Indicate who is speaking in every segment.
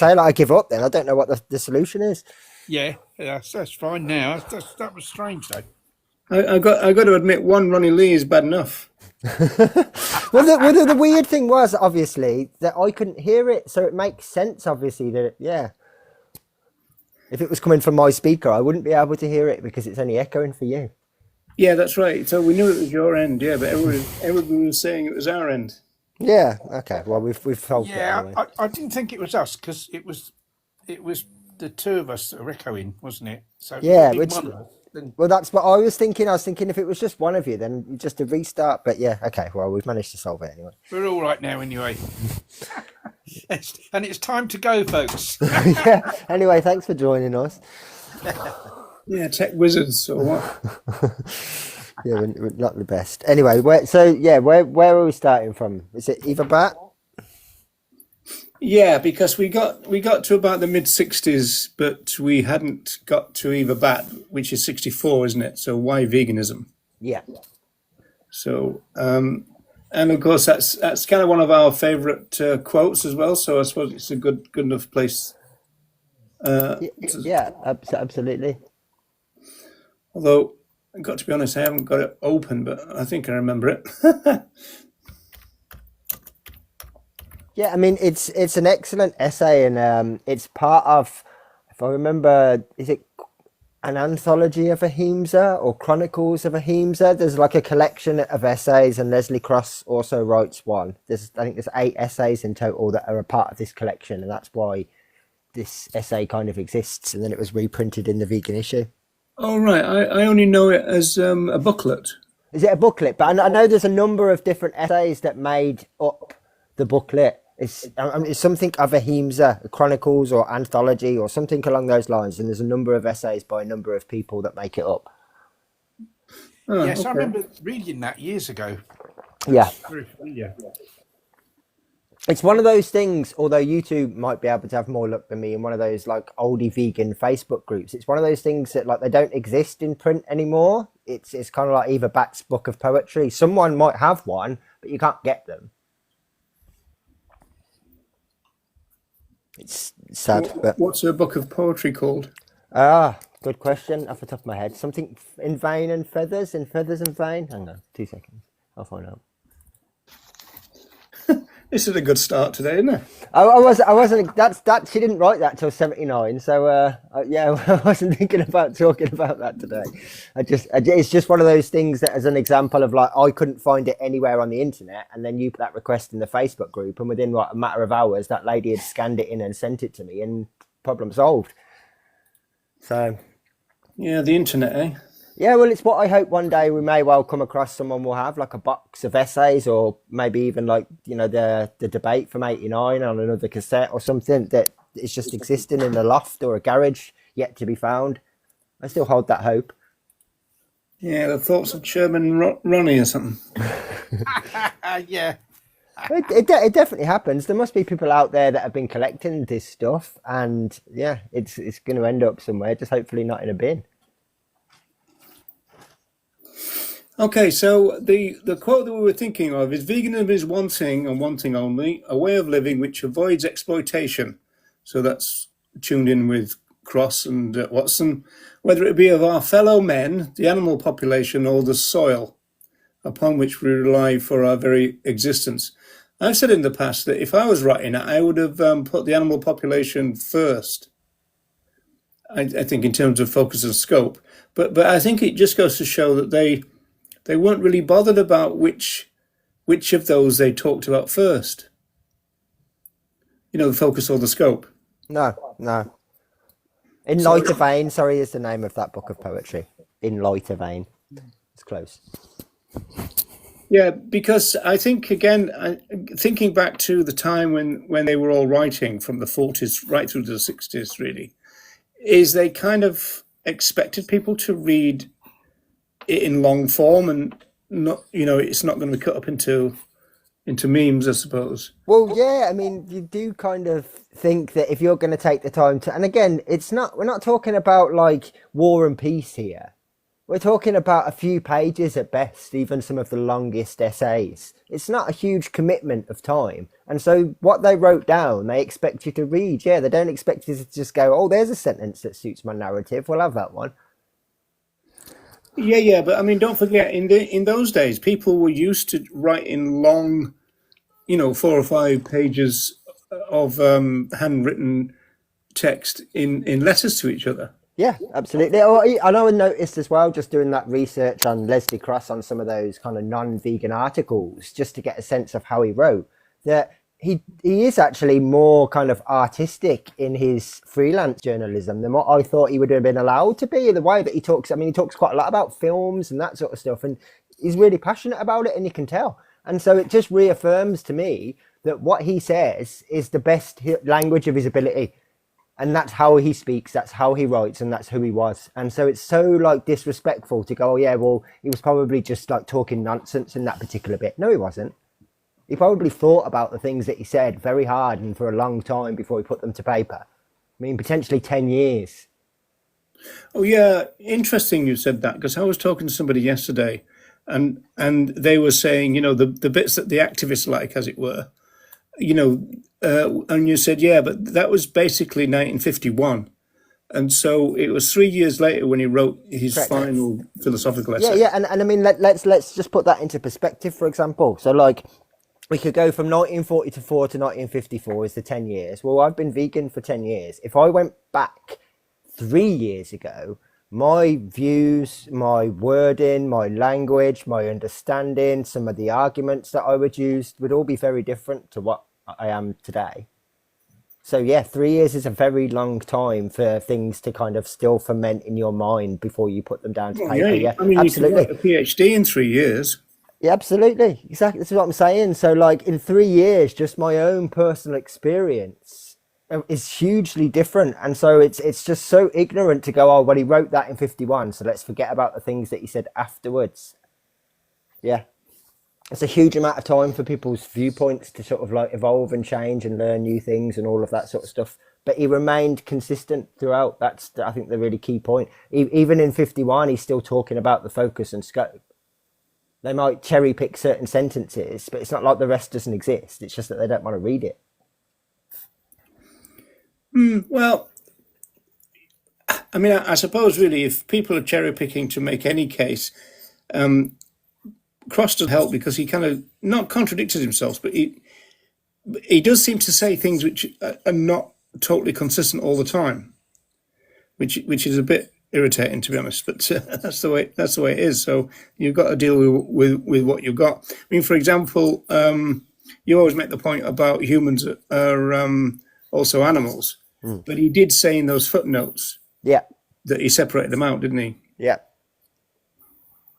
Speaker 1: say like I give up. Then I don't know what the solution is.
Speaker 2: Yeah, that's fine now. That was strange though.
Speaker 3: I got to admit, one Ronnie Lee is bad enough.
Speaker 1: Well, the weird thing was obviously that I couldn't hear it, so it makes sense. Obviously that if it was coming from my speaker, I wouldn't be able to hear it because it's only echoing for you.
Speaker 3: Yeah, that's right. So we knew it was your end, yeah, but everybody was saying it was our end.
Speaker 1: Yeah. Okay. Well, we've solved it.
Speaker 2: Yeah,
Speaker 1: Anyway.
Speaker 2: I didn't think it was us because it was the two of us that were echoing, wasn't it? So if
Speaker 1: Yeah.
Speaker 2: it'd been
Speaker 1: Which
Speaker 2: one of us, then
Speaker 1: well, that's what I was thinking. I was thinking if it was just one of you, then just a restart. But yeah. Okay. Well, we've managed to solve it anyway.
Speaker 2: we're all right now anyway. And it's time to go, folks.
Speaker 1: Yeah. Anyway, thanks for joining us.
Speaker 3: Yeah, tech wizards or what?
Speaker 1: Yeah, we're not the best. Anyway, where are we starting from? Is it either bat?
Speaker 3: Yeah, because we got to about the mid-60s, but we hadn't got to Eva Bat, which is 64, isn't it? So why veganism?
Speaker 1: Yeah.
Speaker 3: So, and of course that's kind of one of our favourite quotes as well. So I suppose it's a good enough place.
Speaker 1: Absolutely.
Speaker 3: Although I've got to be honest, I haven't got it open, but I think I remember it.
Speaker 1: Yeah, I mean it's an excellent essay, and it's part of, if I remember, is it an anthology of Ahimsa or Chronicles of Ahimsa? There's like a collection of essays, and Leslie Cross also writes one. I think there's 8 essays in total that are a part of this collection, and that's why this essay kind of exists. And then it was reprinted in the vegan issue.
Speaker 3: Oh right, I only know it as a booklet.
Speaker 1: Is it a booklet? But I know there's a number of different essays that made up the booklet. It's something of Ahimsa, Chronicles or Anthology or something along those lines. And there's a number of essays by a number of people that make it up.
Speaker 3: Oh,
Speaker 2: yes,
Speaker 3: okay.
Speaker 2: I remember reading that years ago.
Speaker 1: Yeah.
Speaker 2: Yeah.
Speaker 1: It's one of those things, although you two might be able to have more luck than me in one of those like oldie vegan Facebook groups. It's one of those things that like they don't exist in print anymore. It's kind of like Eva Bat's book of poetry. Someone might have one, but you can't get them. It's sad. But
Speaker 3: What's a book of poetry called?
Speaker 1: good question off the top of my head. Something in vain and feathers, in feathers and vain. Hang on, 2 seconds. I'll find out.
Speaker 3: This is a good start today, isn't it?
Speaker 1: I wasn't. She didn't write that till 79. So I wasn't thinking about talking about that today. It's just one of those things that, as an example of like, I couldn't find it anywhere on the internet, and then you put that request in the Facebook group, and within like a matter of hours, that lady had scanned it in and sent it to me, and problem solved. So.
Speaker 3: Yeah, the internet, eh?
Speaker 1: Yeah, well, it's what I hope one day we may well come across. Someone will have like a box of essays, or maybe even like, you know, the debate from '89 on another cassette or something that is just existing in a loft or a garage yet to be found. I still hold that hope.
Speaker 3: Yeah, the thoughts of Chairman Ronnie or something.
Speaker 2: Yeah.
Speaker 1: It definitely happens. There must be people out there that have been collecting this stuff, and yeah, it's going to end up somewhere. Just hopefully not in a bin.
Speaker 3: Okay, so the quote that we were thinking of is veganism is one thing and one thing only, a way of living which avoids exploitation. So that's tuned in with Cross and Watson, whether it be of our fellow men, the animal population, or the soil upon which we rely for our very existence. I've said in the past that if I was writing it, I would have put the animal population first. I think in terms of focus and scope, but I think it just goes to show that they weren't really bothered about which of those they talked about first. You know, the focus or the scope.
Speaker 1: No. In Lighter Vein, sorry, is the name of that book of poetry. In Lighter Vein. It's close.
Speaker 3: Yeah, because I think, again, thinking back to the time when they were all writing from the 40s right through to the 60s, really, is they kind of expected people to read it in long form and not, you know, it's not going to be cut up into memes, I suppose.
Speaker 1: Well, yeah, I mean, you do kind of think that if you're going to take the time to, and again, we're not talking about like War and Peace here. We're talking about a few pages at best, even some of the longest essays. It's not a huge commitment of time. And so what they wrote down, they expect you to read. Yeah, they don't expect you to just go, oh, there's a sentence that suits my narrative. We'll have that one.
Speaker 3: Yeah, but I mean, don't forget, in those days, people were used to writing long, 4 or 5 pages of handwritten text in letters to each other.
Speaker 1: Yeah, absolutely. Oh, I know I noticed as well, just doing that research on Leslie Cross on some of those kind of non-vegan articles, just to get a sense of how he wrote, that he is actually more kind of artistic in his freelance journalism than what I thought he would have been allowed to be. The way that he talks, I mean, he talks quite a lot about films and that sort of stuff, and he's really passionate about it, and you can tell. And so it just reaffirms to me that what he says is the best language of his ability. And that's how he speaks, that's how he writes, and that's who he was. And so it's so like disrespectful to go, oh yeah, well, he was probably just like talking nonsense in that particular bit. No, he wasn't. He probably thought about the things that he said very hard and for a long time before he put them to paper. I mean, potentially 10 years.
Speaker 3: Oh yeah, interesting you said that, because I was talking to somebody yesterday, and they were saying, the bits that the activists like, as it were, and you said, yeah, but that was basically 1951. And so it was 3 years later when he wrote his
Speaker 1: Correct.
Speaker 3: final philosophical essay.
Speaker 1: Yeah, and I mean, let's just put that into perspective, for example. So like, we could go from 1944 to 1954 is the 10 years. Well, I've been vegan for 10 years. If I went back 3 years ago, my views, my wording, my language, my understanding, some of the arguments that I would use would all be very different to what I am today. So yeah, 3 years is a very long time for things to kind of still ferment in your mind before you put them down to paper. Yeah,
Speaker 3: I mean,
Speaker 1: absolutely.
Speaker 3: you can write a PhD in 3 years.
Speaker 1: Yeah, absolutely. Exactly. This is what I'm saying. So like in 3 years, just my own personal experience is hugely different. And so it's just so ignorant to go, oh, well, he wrote that in 51, so let's forget about the things that he said afterwards. Yeah. It's a huge amount of time for people's viewpoints to sort of like evolve and change and learn new things and all of that sort of stuff. But he remained consistent throughout. That's, I think, the really key point. Even in 51, he's still talking about the focus and scope. They might cherry pick certain sentences, but it's not like the rest doesn't exist. It's just that they don't want to read it.
Speaker 3: Well, I mean, I suppose really, if people are cherry picking to make any case, Cross doesn't help, because he kind of not contradicted himself, but he does seem to say things which are not totally consistent all the time, which is a bit irritating, to be honest. But that's the way it is. So you've got to deal with what you've got. I mean, for example, you always make the point about humans are also animals, but he did say in those footnotes,
Speaker 1: yeah,
Speaker 3: that he separated them out, didn't he?
Speaker 1: Yeah.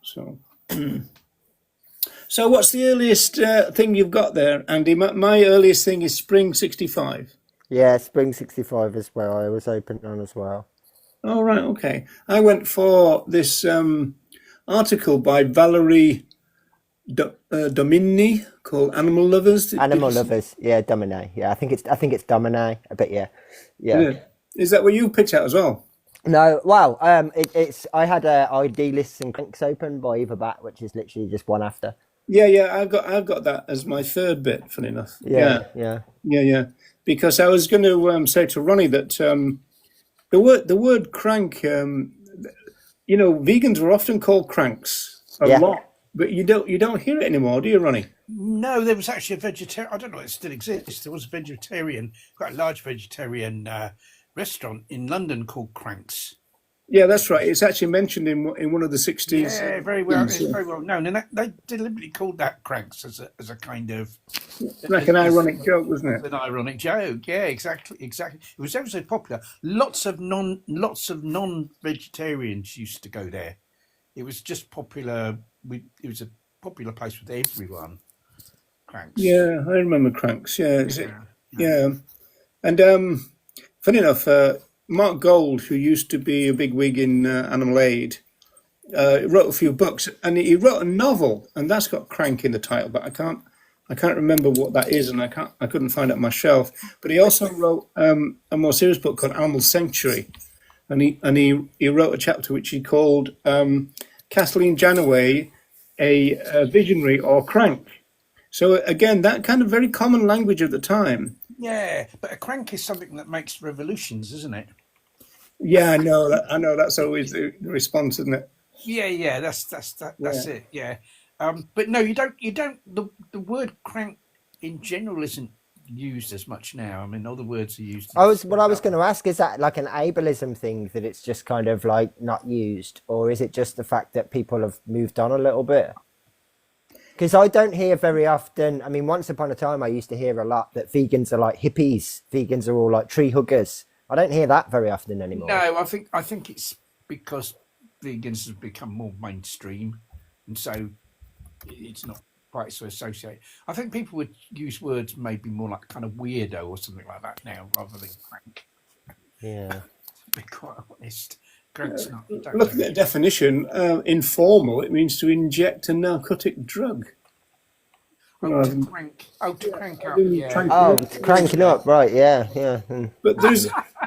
Speaker 3: So. So what's the earliest thing you've got there, Andy? My earliest thing is spring 65.
Speaker 1: Yeah, spring 65 as well. I was open on as well.
Speaker 3: Oh, right, okay. I went for this article by Valerie Domini called Animal Lovers.
Speaker 1: Animal Lovers. Yeah, Domine. Yeah, I think it's Domine. But yeah.
Speaker 3: Is that what you picked out as well?
Speaker 1: No, well, it's I had ID lists and cranks open by Eva Bat, which is literally just one after.
Speaker 3: Yeah, I've got that as my third bit. Funny enough.
Speaker 1: Yeah.
Speaker 3: Because I was going to say to Ronnie that the word crank, vegans were often called cranks a lot, but you don't hear it anymore, do you, Ronnie?
Speaker 2: No, there was actually a vegetarian. I don't know if it still exists. There was a vegetarian, quite a large vegetarian restaurant in London called Cranks.
Speaker 3: Yeah, that's right. It's actually mentioned in one of the 60s.
Speaker 2: Yeah, very well. It's very well known, and they deliberately called that Cranks as a kind of
Speaker 3: like an ironic joke, wasn't it?
Speaker 2: An ironic joke. Yeah, exactly. It was ever so popular. Lots of non-vegetarians used to go there. It was just popular. It was a popular place with everyone. Cranks.
Speaker 3: Yeah, I remember Cranks. Yeah. And funny enough, Mark Gold, who used to be a big wig in Animal Aid, wrote a few books, and he wrote a novel, and that's got crank in the title, but I can't remember what that is, and I couldn't find it on my shelf. But he also wrote a more serious book called Animal Sanctuary, and he wrote a chapter which he called Kathleen Janaway a visionary or crank. So again, that kind of very common language of the time.
Speaker 2: Yeah, but a crank is something that makes revolutions, isn't it?
Speaker 3: Yeah, I know that. I know that's always the response, isn't it?
Speaker 2: Yeah,
Speaker 3: Yeah.
Speaker 2: that's it. Yeah, but no, you don't. You don't. The word crank in general isn't used as much now. I mean, other words are used
Speaker 1: What I
Speaker 2: instead.
Speaker 1: was going to ask, is that like an ableism thing, that it's just kind of like not used, or is it just the fact that people have moved on a little bit? Because I don't hear very often. I mean, once upon a time, I used to hear a lot that vegans are like hippies. Vegans are all like tree huggers. I don't hear that very often anymore.
Speaker 2: No, I think it's because vegans have become more mainstream, and so it's not quite so associated. I think people would use words maybe more like kind of weirdo or something like that now, rather than crank.
Speaker 1: Yeah.
Speaker 2: To be quite honest, crank's not. You don't
Speaker 3: Looking
Speaker 2: really.
Speaker 3: at the definition, informal, it means to inject a narcotic drug.
Speaker 2: Oh,
Speaker 3: Rather
Speaker 2: to
Speaker 3: than,
Speaker 2: crank. Oh, to crank up.
Speaker 3: than
Speaker 2: Yeah.
Speaker 1: Oh,
Speaker 3: tranquil-
Speaker 1: it's cranking up, right? Yeah, yeah.
Speaker 3: But there's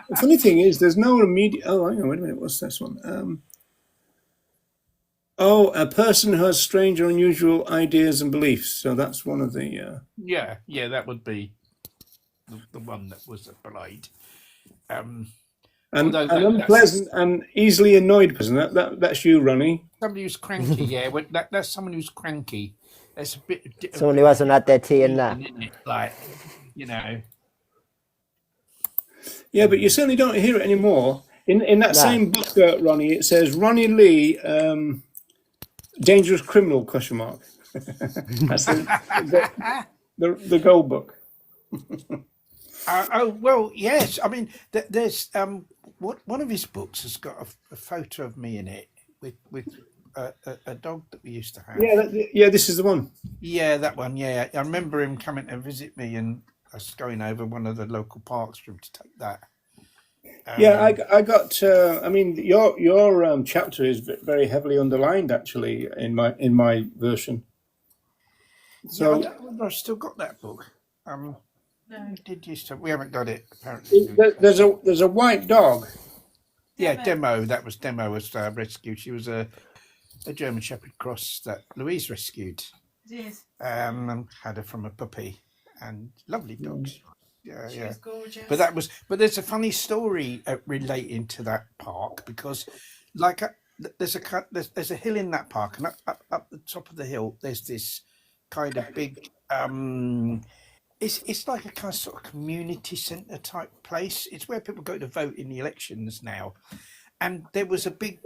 Speaker 3: the funny thing is, there's no immediate. Oh, hang on, wait a minute. What's this one? A person who has strange or unusual ideas and beliefs. So that's one of the.
Speaker 2: Yeah. That would be the one that was applied.
Speaker 3: And
Speaker 2: Although
Speaker 3: an
Speaker 2: that's
Speaker 3: unpleasant and easily annoyed person. That's you, Ronnie.
Speaker 2: somebody who's cranky. Yeah, that's someone who's cranky. There's a bit
Speaker 1: Someone who hasn't had their tea and that.
Speaker 2: in it, like you know.
Speaker 3: Yeah, but you certainly don't hear it anymore. In that
Speaker 1: No.
Speaker 3: same book, Ronnie, it says Ronnie Lee, dangerous criminal ? That's the gold book.
Speaker 2: Oh well, yes. I mean, there's one of his books has got a photo of me in it with a dog that we used to have.
Speaker 3: Yeah, this is the one.
Speaker 2: Yeah, that one. Yeah, I remember him coming to visit me and us going over one of the local parks for him to take that.
Speaker 3: Yeah, I got. I mean, your chapter is very heavily underlined, actually, in my version. So
Speaker 2: Yeah, I don't know whether I've still got that book. No, we did used to. We haven't got it apparently.
Speaker 3: there's a white dog.
Speaker 2: Yeah, Demo. That was Demo was rescued. She was a German Shepherd cross that Louise rescued.
Speaker 4: Yes.
Speaker 2: And had her from a puppy, and lovely dogs. Yeah,
Speaker 4: She
Speaker 2: yeah.
Speaker 4: was gorgeous.
Speaker 2: But there's a funny story relating to that park, because like there's a hill in that park, and up the top of the hill there's this kind of big it's like a kind of sort of community centre type place. It's where people go to vote in the elections now, and there was a big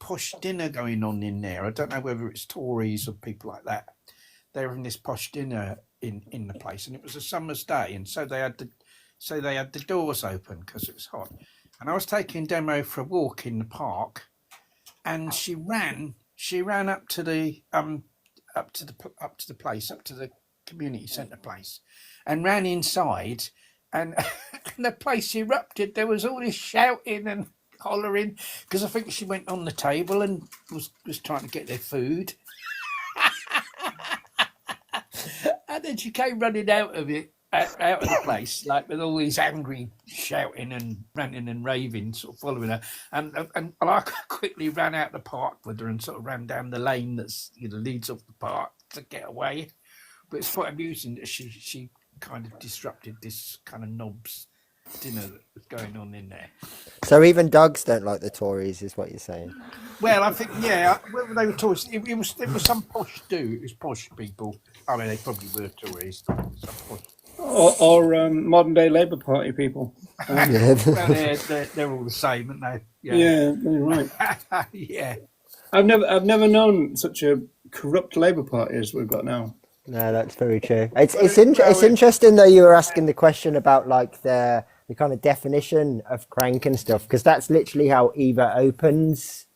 Speaker 2: posh dinner going on in there. I don't know whether it's Tories or people like that. They were having this posh dinner in the place, and it was a summer's day, and so they had the doors open because it was hot. And I was taking Demo for a walk in the park, and she ran up to the place, up to the community centre place, and ran inside, and, and the place erupted. There was all this shouting and hollering, because I think she went on the table and was trying to get their food. And then she came running out of the place, like with all these angry shouting and ranting and raving, sort of following her. And I quickly ran out the park with her and sort of ran down the lane that's leads off the park to get away. But it's quite amusing that she kind of disrupted this kind of knobs dinner that was going on in there.
Speaker 1: So even dogs don't like the Tories, is what you're saying?
Speaker 2: Well, I think whether they were Tories, it was some posh do. It was posh people. I mean, they probably were Tories. Some posh.
Speaker 3: Or modern day Labour Party people.
Speaker 2: Well, they're all the same, aren't they?
Speaker 3: Yeah, you're right.
Speaker 2: Yeah.
Speaker 3: I've never known such a corrupt Labour Party as we've got now.
Speaker 1: No, that's very true. It's interesting though, you were asking the question about like the kind of definition of crank and stuff, because that's literally how Eva opens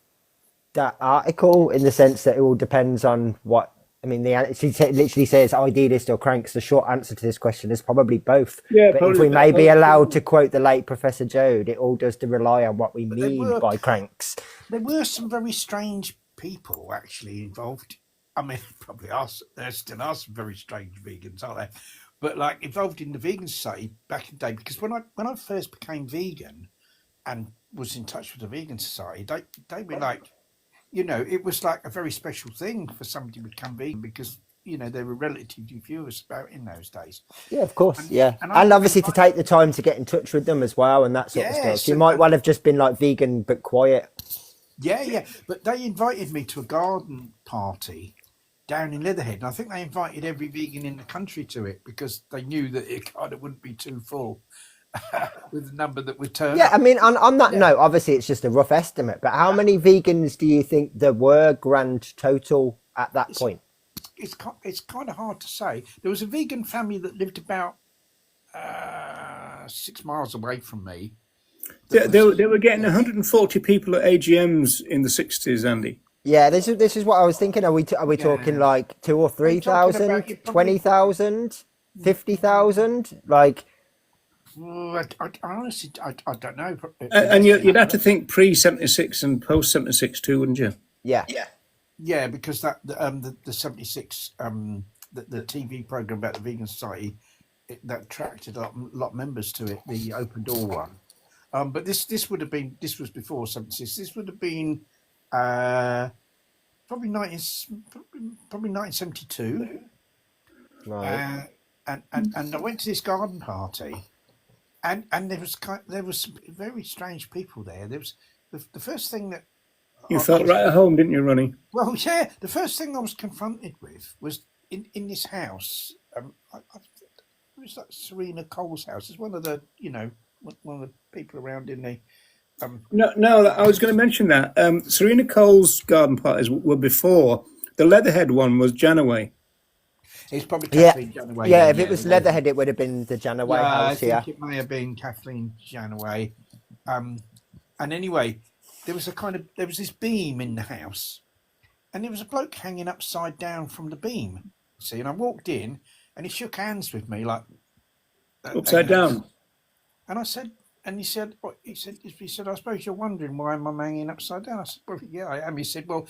Speaker 1: that article, in the sense that it all depends on what. I mean, she literally says idealist or cranks. The short answer to this question is probably both.
Speaker 3: Yeah,
Speaker 1: but
Speaker 3: probably
Speaker 1: if we may be
Speaker 3: both.
Speaker 1: allowed to quote the late Professor Jode, it all does to rely on what we mean by cranks.
Speaker 2: There were some very strange people actually involved. I mean, probably there still are some very strange vegans, aren't there? But like involved in the vegan society back in the day, because when I first became vegan and was in touch with the vegan society, they were like it was like a very special thing for somebody to become vegan because there were relatively few of us about in those days.
Speaker 1: Yeah, of course,
Speaker 2: And
Speaker 1: yeah.
Speaker 2: and I
Speaker 1: And
Speaker 2: got
Speaker 1: obviously to
Speaker 2: invited.
Speaker 1: take the time to get in touch with them as well and that sort of stuff.
Speaker 2: Yes,
Speaker 1: You might
Speaker 2: and
Speaker 1: well have just been like vegan but quiet.
Speaker 2: yeah. But they invited me to a garden party down in Leatherhead, and I think they invited every vegan in the country to it because they knew that it kind of wouldn't be too full with the number that would turn
Speaker 1: Yeah, I
Speaker 2: up.
Speaker 1: mean, on that
Speaker 2: Yeah,
Speaker 1: note, obviously it's just a rough estimate, but how many vegans do you think there were grand total at that
Speaker 2: it's
Speaker 1: point?
Speaker 2: it's kind of hard to say. There was a vegan family that lived about 6 miles away from me. That was
Speaker 3: They were getting
Speaker 2: yeah,
Speaker 3: 140 people at AGMs in the 60s, Andy.
Speaker 1: Yeah, this is what I was thinking. Are we talking
Speaker 2: yeah.
Speaker 1: like two or
Speaker 2: Are you
Speaker 1: three
Speaker 2: talking about
Speaker 1: thousand,
Speaker 2: you probably?
Speaker 1: 20,000, 50,000? Like,
Speaker 2: I honestly, I don't know.
Speaker 3: And
Speaker 2: Unless you
Speaker 3: you'd
Speaker 2: know.
Speaker 3: have to think pre 76 and post 76 too, wouldn't you?
Speaker 1: yeah,
Speaker 2: Yeah, because the 76 the TV program about the vegan society that attracted a lot of members to it, the open door one. But this was before 76. This would have been uh, probably 1972.
Speaker 1: right.
Speaker 2: Uh, and I went to this garden party, and there was some very strange people there. There was the first thing that
Speaker 3: You
Speaker 2: I
Speaker 3: felt
Speaker 2: was
Speaker 3: right at home, didn't you, Ronnie?
Speaker 2: well, yeah. The first thing I was confronted with was in this house. It was like Serena Cole's house. It's one of the one of the people around in the um.
Speaker 3: No, no, I was going to mention that. Serena Cole's garden parties were before. The Leatherhead one was Janaway.
Speaker 2: It's probably
Speaker 1: Yeah,
Speaker 2: Kathleen Janaway
Speaker 1: yeah.
Speaker 2: then.
Speaker 1: If it
Speaker 2: Yeah,
Speaker 1: was
Speaker 2: it was.
Speaker 1: Leatherhead, it would have been the Janaway
Speaker 2: Yeah, I
Speaker 1: house here.
Speaker 2: think it may have been Kathleen Janaway. Um, and anyway, there was this beam in the house, and there was a bloke hanging upside down from the beam. See, and I walked in, and he shook hands with me like,
Speaker 3: Upside down.
Speaker 2: and I said, and he said, what? He said, I suppose you're wondering why I'm hanging upside down. I said, well, yeah, I am. He said, well,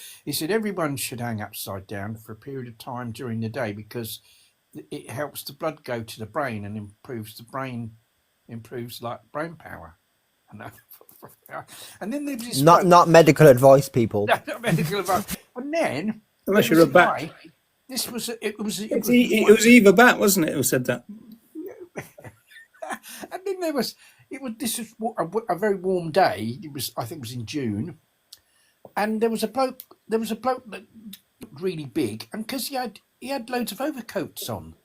Speaker 2: everyone should hang upside down for a period of time during the day because it helps the blood go to the brain and improves like brain power. And and then there was this
Speaker 1: Not
Speaker 2: bloke,
Speaker 1: not medical advice, people.
Speaker 2: not medical advice. And then there
Speaker 3: Unless
Speaker 2: was
Speaker 3: you're
Speaker 2: a
Speaker 3: a bat.
Speaker 2: guy. This was it was
Speaker 3: It was Eva Bat, wasn't it, who said that?
Speaker 2: and then this was a very warm day. I think it was in June, and there was a bloke that looked really big, and because he had loads of overcoats on,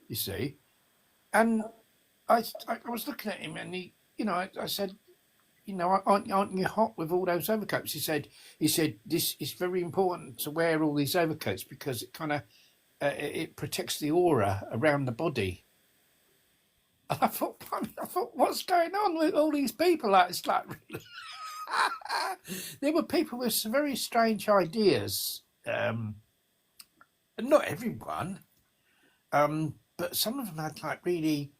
Speaker 2: you see, and I was looking at him, and I said, aren't you hot with all those overcoats? He said this is very important to wear all these overcoats because it kind of it protects the aura around the body. And I thought, what's going on with all these people? Like, it's like really. There were people with some very strange ideas. Not everyone, but some of them had like really,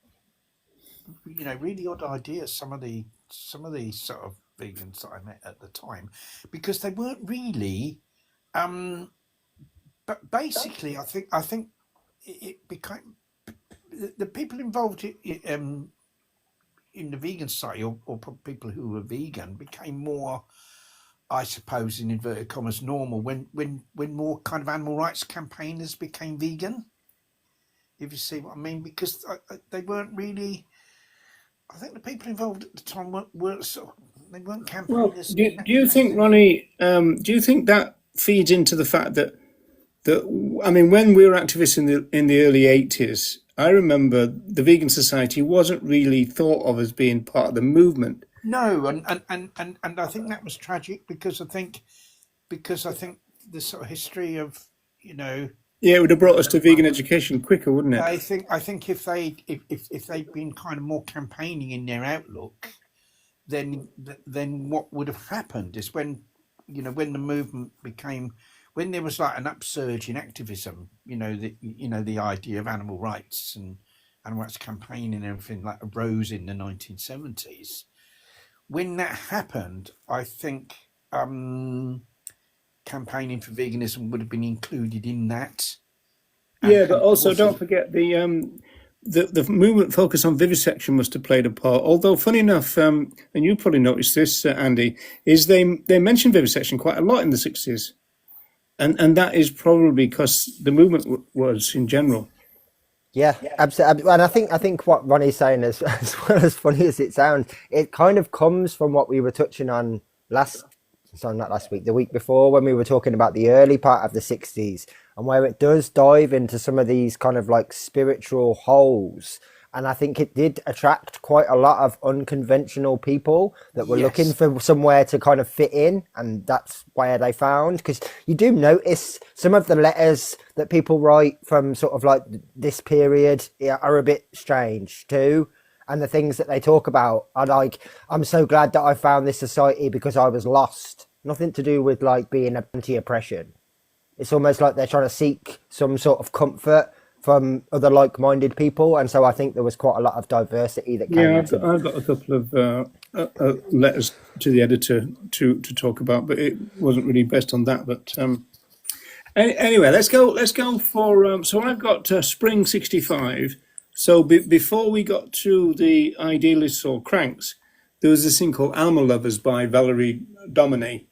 Speaker 2: really odd ideas. Some of the sort of vegans that I met at the time, because they weren't really. But basically, I think it became the people involved in the vegan society or people who were vegan became more, I suppose, in inverted commas, normal when more kind of animal rights campaigners became vegan. If you see what I mean, because they weren't really. I think the people involved at the time weren't sort of, they weren't
Speaker 3: Well,
Speaker 2: campaigners.
Speaker 3: do you think, Ronnie, do you think that feeds into the fact that I mean, when we were activists in the early 80s, I remember the Vegan Society wasn't really thought of as being part of the movement.
Speaker 2: No, and I think that was tragic because I think the sort of history of
Speaker 3: Yeah, it would have brought us to vegan education quicker, wouldn't it?
Speaker 2: I think if they'd been kind of more campaigning in their outlook, then what would have happened is when the movement became, when there was like an upsurge in activism, the idea of animal rights and animal rights campaigning and everything like arose in the 1970s. When that happened, I think campaigning for veganism would have been included in that.
Speaker 3: Yeah, but
Speaker 2: And
Speaker 3: also
Speaker 2: also,
Speaker 3: don't forget the movement focus on vivisection must have played a part. Although, funny enough, and you probably noticed this, Andy, is they mentioned vivisection quite a lot in the 60s. And that is probably because the movement was in general.
Speaker 1: Yeah, absolutely. And I think what Ronnie's saying is, as well as funny as it sounds, it kind of comes from what we were touching on not last week, the week before, when we were talking about the early part of the 60s, and where it does dive into some of these kind of like spiritual holes. And I think it did attract quite a lot of unconventional people that were looking
Speaker 2: Yes.
Speaker 1: for somewhere to kind of fit in. And that's where they found, because you do notice some of the letters that people write from sort of like this period are a bit strange too. And the things that they talk about are like, I'm so glad that I found this society because I was lost. Nothing to do with like being anti-oppression. It's almost like they're trying to seek some sort of comfort from other like-minded people, and so I think there was quite a lot of diversity that came
Speaker 3: Yeah,
Speaker 1: into.
Speaker 3: I've got a couple of letters to the editor to talk about, but it wasn't really based on that. But anyway, let's go. Let's go for. So I've got Spring '65. So before we got to the Idealists or Cranks, there was this thing called Animal Lovers by Valerie Domine,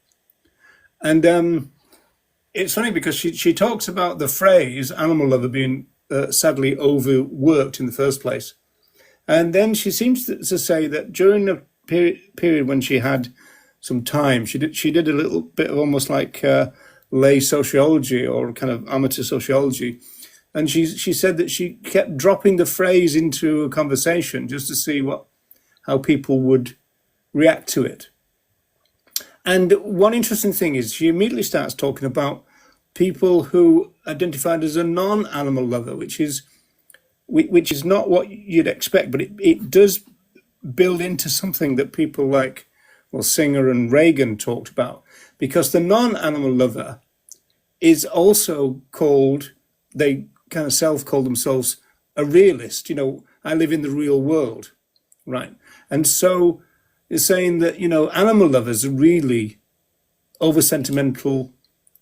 Speaker 3: and it's funny because she talks about the phrase "animal lover" being sadly overworked in the first place. And then she seems to say that during the period when she had some time, she did a little bit of almost like lay sociology or kind of amateur sociology, and she said that she kept dropping the phrase into a conversation just to see how people would react to it. And one interesting thing is she immediately starts talking about people who identified as a non-animal lover, which is not what you'd expect, but it does build into something that people like, well, Singer and Reagan talked about, because the non-animal lover is also called, they kind of self-call themselves a realist. I live in the real world, right? And so it's saying that, animal lovers are really over-sentimental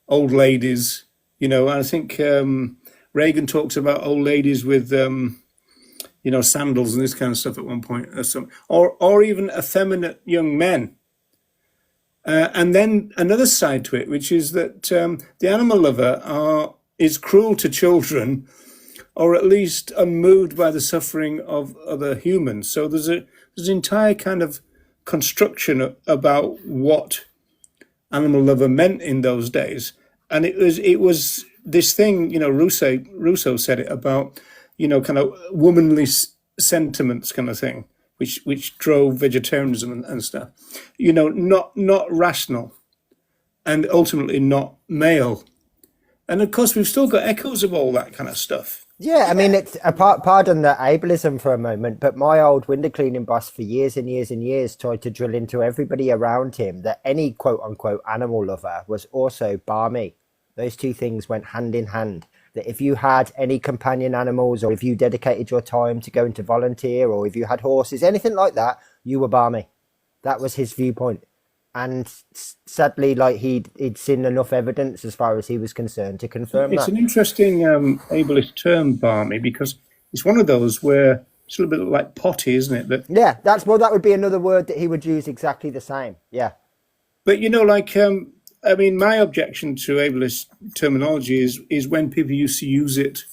Speaker 3: old ladies, and I think Reagan talks about old ladies with, sandals and this kind of stuff at one point, or even effeminate young men. And then another side to it, which is that the animal lover is cruel to children, or at least unmoved by the suffering of other humans. So there's an entire kind of construction about what animal lover meant in those days, and it was this thing. Rousseau said it about kind of womanly sentiments kind of thing, which drove vegetarianism and stuff. Not rational, and ultimately not male. And of course, we've still got echoes of all that kind of stuff.
Speaker 1: Yeah, I mean, it's pardon the ableism for a moment, but my old window cleaning boss for years and years and years tried to drill into everybody around him that any quote unquote animal lover was also barmy. Those two things went hand in hand. That if you had any companion animals, or if you dedicated your time to going to volunteer, or if you had horses, anything like that, you were barmy. That was his viewpoint. And sadly, like he'd seen enough evidence as far as he was concerned to confirm
Speaker 3: It's
Speaker 1: that.
Speaker 3: an interesting ableist term, barmy, because it's one of those where it's a little bit like potty, isn't it?
Speaker 1: Yeah, that would be another word that he would use exactly the same. Yeah.
Speaker 3: But my objection to ableist terminology is when people used to use it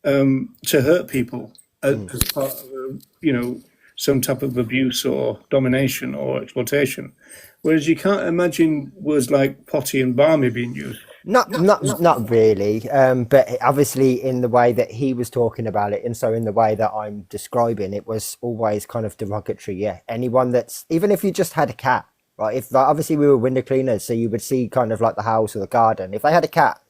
Speaker 3: to hurt people as part of some type of abuse or domination or exploitation. Whereas you can't imagine words like potty and barmy being used.
Speaker 1: Not really, but obviously in the way that he was talking about it, and so in the way that I'm describing, it was always kind of derogatory. Yeah, anyone that's, even if you just had a cat, right? If obviously we were window cleaners, so you would see kind of like the house or the garden. If they had a cat,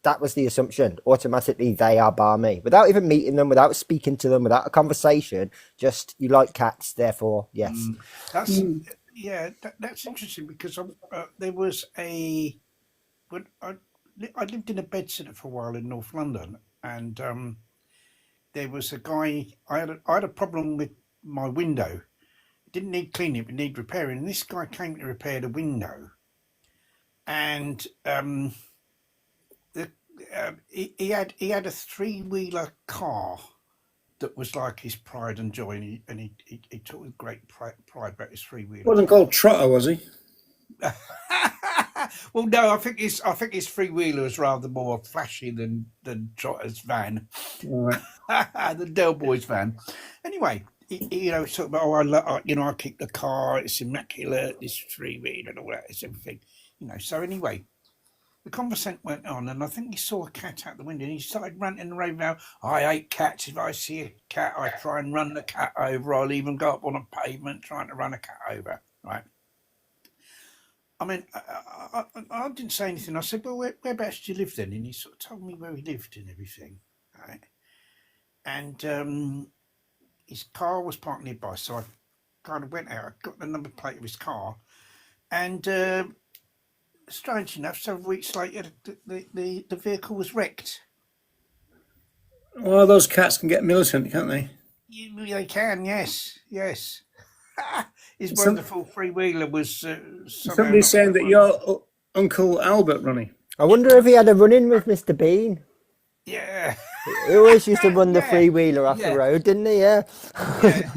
Speaker 1: that was the assumption. Automatically, they are barmy without even meeting them, without speaking to them, without a conversation. Just, you like cats, therefore yes.
Speaker 2: That's that's interesting, because there was when I lived in a bed sitter for a while in North London, and there was a guy. I had a problem with my window. It didn't need cleaning, but need repairing. And this guy came to repair the window, and he had a three-wheeler car, that was like his pride and joy, and he talked with great pride about his three wheeler.
Speaker 3: Wasn't called Trotter, was he?
Speaker 2: Well, no, I think his three wheeler was rather more flashy than Trotter's van,
Speaker 3: All right.
Speaker 2: the Del Boy's van. Anyway, it's talking about I keep the car, it's immaculate, this three wheeler and all that, it's everything, So anyway, the conversation went on, and I think he saw a cat out the window, and he started ranting and raving out, "I hate cats. If I see a cat, I try and run the cat over. I'll even go up on a pavement trying to run a cat over." Right? I mean, I didn't say anything. I said, "Well, whereabouts do you live then?" And he sort of told me where he lived and everything. Right? And his car was parked nearby, so I kind of went out. I got the number plate of his car, and strange enough, several weeks later, the vehicle was wrecked.
Speaker 3: Well, those cats can get militant, can't they?
Speaker 2: They can, yes, yes. His
Speaker 3: Some,
Speaker 2: wonderful three wheeler was somehow
Speaker 3: somebody's
Speaker 2: not
Speaker 3: saying
Speaker 2: quite
Speaker 3: that
Speaker 2: one.
Speaker 3: you're Uncle Albert, Ronnie.
Speaker 1: I wonder if he had a run-in with Mr. Bean.
Speaker 2: Yeah,
Speaker 1: He always used to run the
Speaker 2: yeah,
Speaker 1: three-wheeler off the
Speaker 2: yeah,
Speaker 1: road, didn't he? Yeah.
Speaker 2: yeah.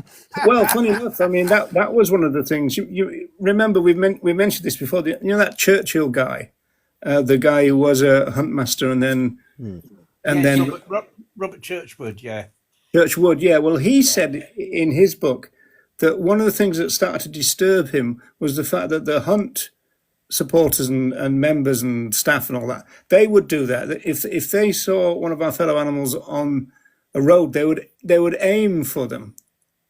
Speaker 3: Well, funny enough, I mean that was one of the things. You remember we mentioned this before. That Churchill guy, the guy who was a huntmaster and
Speaker 2: Yes,
Speaker 3: then
Speaker 2: Robert Churchwood, yeah.
Speaker 3: Churchwood. Yeah, well, he
Speaker 2: Yeah,
Speaker 3: said in his book that one of the things that started to disturb him was the fact that the hunt supporters and members and staff and all that, they would do that. If they saw one of our fellow animals on a road, they would aim for them.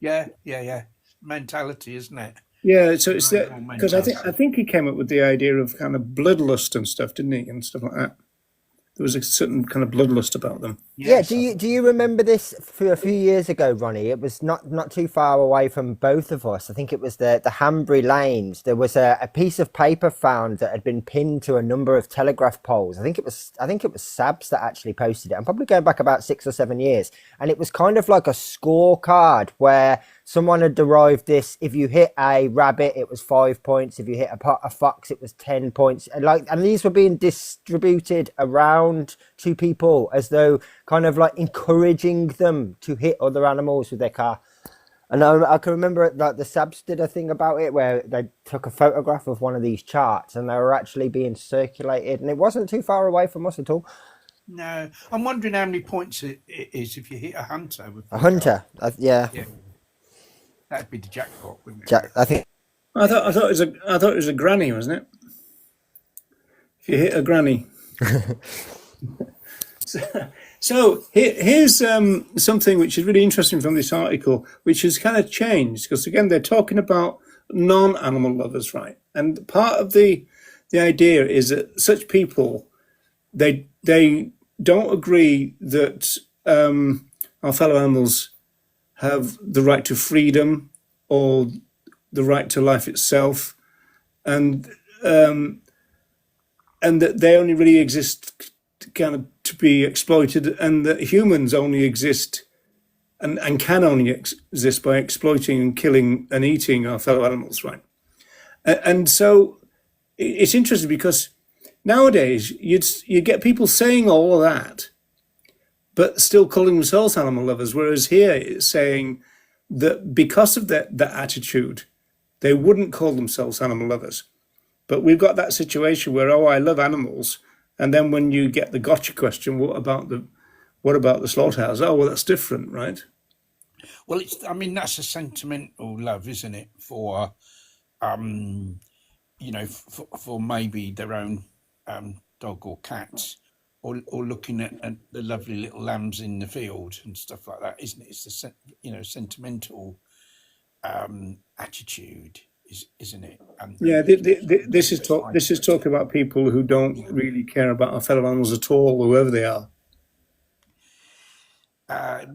Speaker 2: yeah. Mentality, isn't it?
Speaker 3: Yeah, so it's that
Speaker 2: Overall
Speaker 3: because I
Speaker 2: mentality.
Speaker 3: think he came up with the idea of kind of bloodlust and stuff, didn't he, and stuff like that. There was a certain kind of bloodlust about them.
Speaker 1: Yeah,
Speaker 2: Yes,
Speaker 1: do
Speaker 2: I
Speaker 1: you
Speaker 2: think.
Speaker 1: do you remember this for a few years ago, Ronnie? It was not too far away from both of us. I think it was the Hanbury Lanes. There was a piece of paper found that had been pinned to a number of telegraph poles. I think it was Sabs that actually posted it. I'm probably going back about 6 or 7 years, and it was kind of like a scorecard where someone had derived this: if you hit a rabbit, it was 5 points; if you hit a fox, it was 10 points. And these were being distributed around to people as though kind of like encouraging them to hit other animals with their car. And I can remember like the Sabs did a thing about it where they took a photograph of one of these charts and they were actually being circulated, and it wasn't too far away from us at all.
Speaker 2: No, I'm wondering how many points it is if you hit a hunter with
Speaker 1: A
Speaker 2: your car.
Speaker 1: hunter, yeah,
Speaker 2: Yeah, that'd be the jackpot, wouldn't it?
Speaker 1: Jack. I think
Speaker 3: I thought it was a granny, wasn't it? If you hit a granny. So here's something which is really interesting from this article, which has kind of changed because again they're talking about non-animal lovers, right? And part of the idea is that such people they don't agree that our fellow animals have the right to freedom or the right to life itself, and that they only really exist kind of to be exploited, and that humans only exist and can only exist by exploiting and killing and eating our fellow animals, right? And so it's interesting because nowadays you get people saying all of that, but still calling themselves animal lovers, whereas here it's saying that because of that attitude, they wouldn't call themselves animal lovers. But we've got that situation where, oh, I love animals, and then when you get the gotcha question, what about the slaughterhouse? Oh, well, that's different, right?
Speaker 2: Well, I mean, that's a sentimental love, isn't it? Um, for maybe their own dog or cats, or looking at the lovely little lambs in the field and stuff like that, isn't it? It's the sentimental attitude, isn't it?
Speaker 3: Yeah,
Speaker 2: And people
Speaker 3: this
Speaker 2: maybe
Speaker 3: is
Speaker 2: just
Speaker 3: talk.
Speaker 2: find
Speaker 3: This is
Speaker 2: it.
Speaker 3: talk about people who don't really care about our fellow animals at all, whoever they are.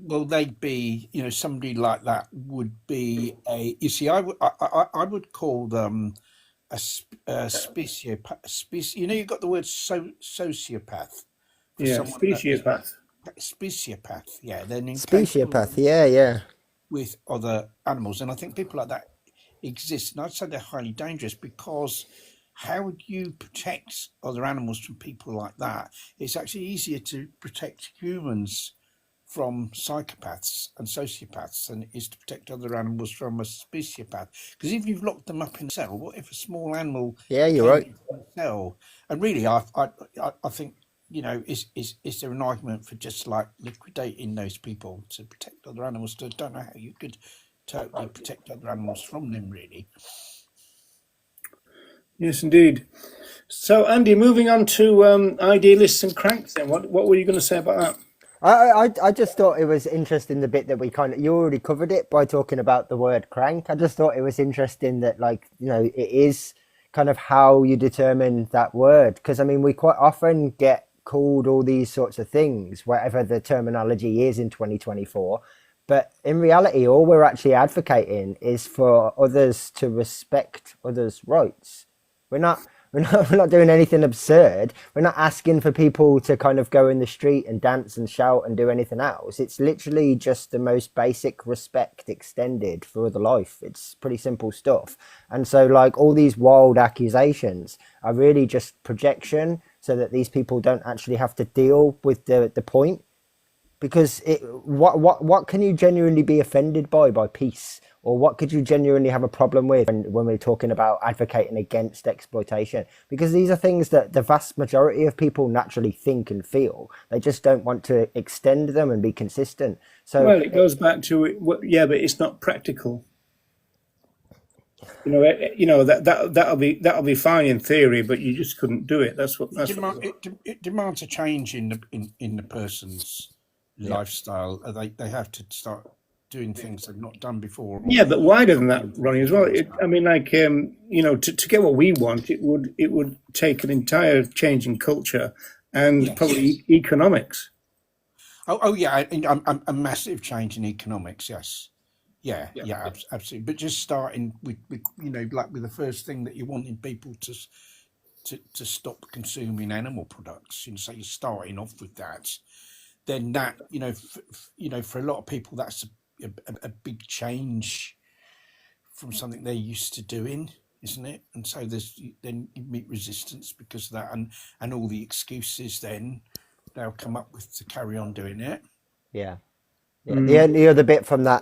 Speaker 2: Well, they'd be, somebody like that would be a. You see, I would call them a speciopath. You've got the word sociopath for
Speaker 3: Yeah,
Speaker 2: someone that is
Speaker 3: speciopath.
Speaker 2: speciopath. Yeah, they're incapable of
Speaker 1: speciopath. Yeah.
Speaker 2: with other animals, and I think people like that exist. And I'd say they're highly dangerous because how would you protect other animals from people like that? It's actually easier to protect humans from psychopaths and sociopaths than it is to protect other animals from a speciopath. Because if you've locked them up in a cell, what if a small animal
Speaker 1: Yeah, you're
Speaker 2: came
Speaker 1: right.
Speaker 2: into the cell? And really, I think, you know, is there an argument for just like liquidating those people to protect other animals? I don't know how you could totally protect other animals from them, really.
Speaker 3: Yes, indeed. So, Andy, moving on to idealists and cranks. Then, what were you going to say about that?
Speaker 1: I just thought it was interesting the bit that we kind of you already covered it by talking about the word crank. I just thought it was interesting that like it is kind of how you determine that word because I mean we quite often get called all these sorts of things whatever the terminology is in 2024, but in reality all we're actually advocating is for others to respect others' rights. We're not we're not doing anything absurd. We're not asking for people to kind of go in the street and dance and shout and do anything else. It's literally just the most basic respect extended for other life. It's pretty simple stuff. And so like all these wild accusations are really just projection so that these people don't actually have to deal with the point because what can you genuinely be offended by peace or what could you genuinely have a problem with when we're talking about advocating against exploitation because these are things that the vast majority of people naturally think and feel. They just don't want to extend them and be consistent. So
Speaker 3: Well, it goes back to it. Yeah, but it's not practical. That'll be fine in theory, but you just couldn't do it.
Speaker 2: It demands a change in the person's
Speaker 1: yeah.
Speaker 2: lifestyle. They have to start doing things they've not done before.
Speaker 3: Yeah, but wider than that, Ronnie, as well. I mean, like to get what we want, it would take an entire change in culture and
Speaker 2: Yes.
Speaker 3: probably economics.
Speaker 2: Oh yeah, a massive change in economics. Yes. Yeah, absolutely. But just starting with like with the first thing that you're wanting people to stop consuming animal products. So you're starting off with that. Then that for a lot of people that's a big change from something they're used to doing, isn't it? And so then you meet resistance because of that, and all the excuses then they'll come up with to carry on doing it.
Speaker 1: Yeah. Yeah, the other bit from that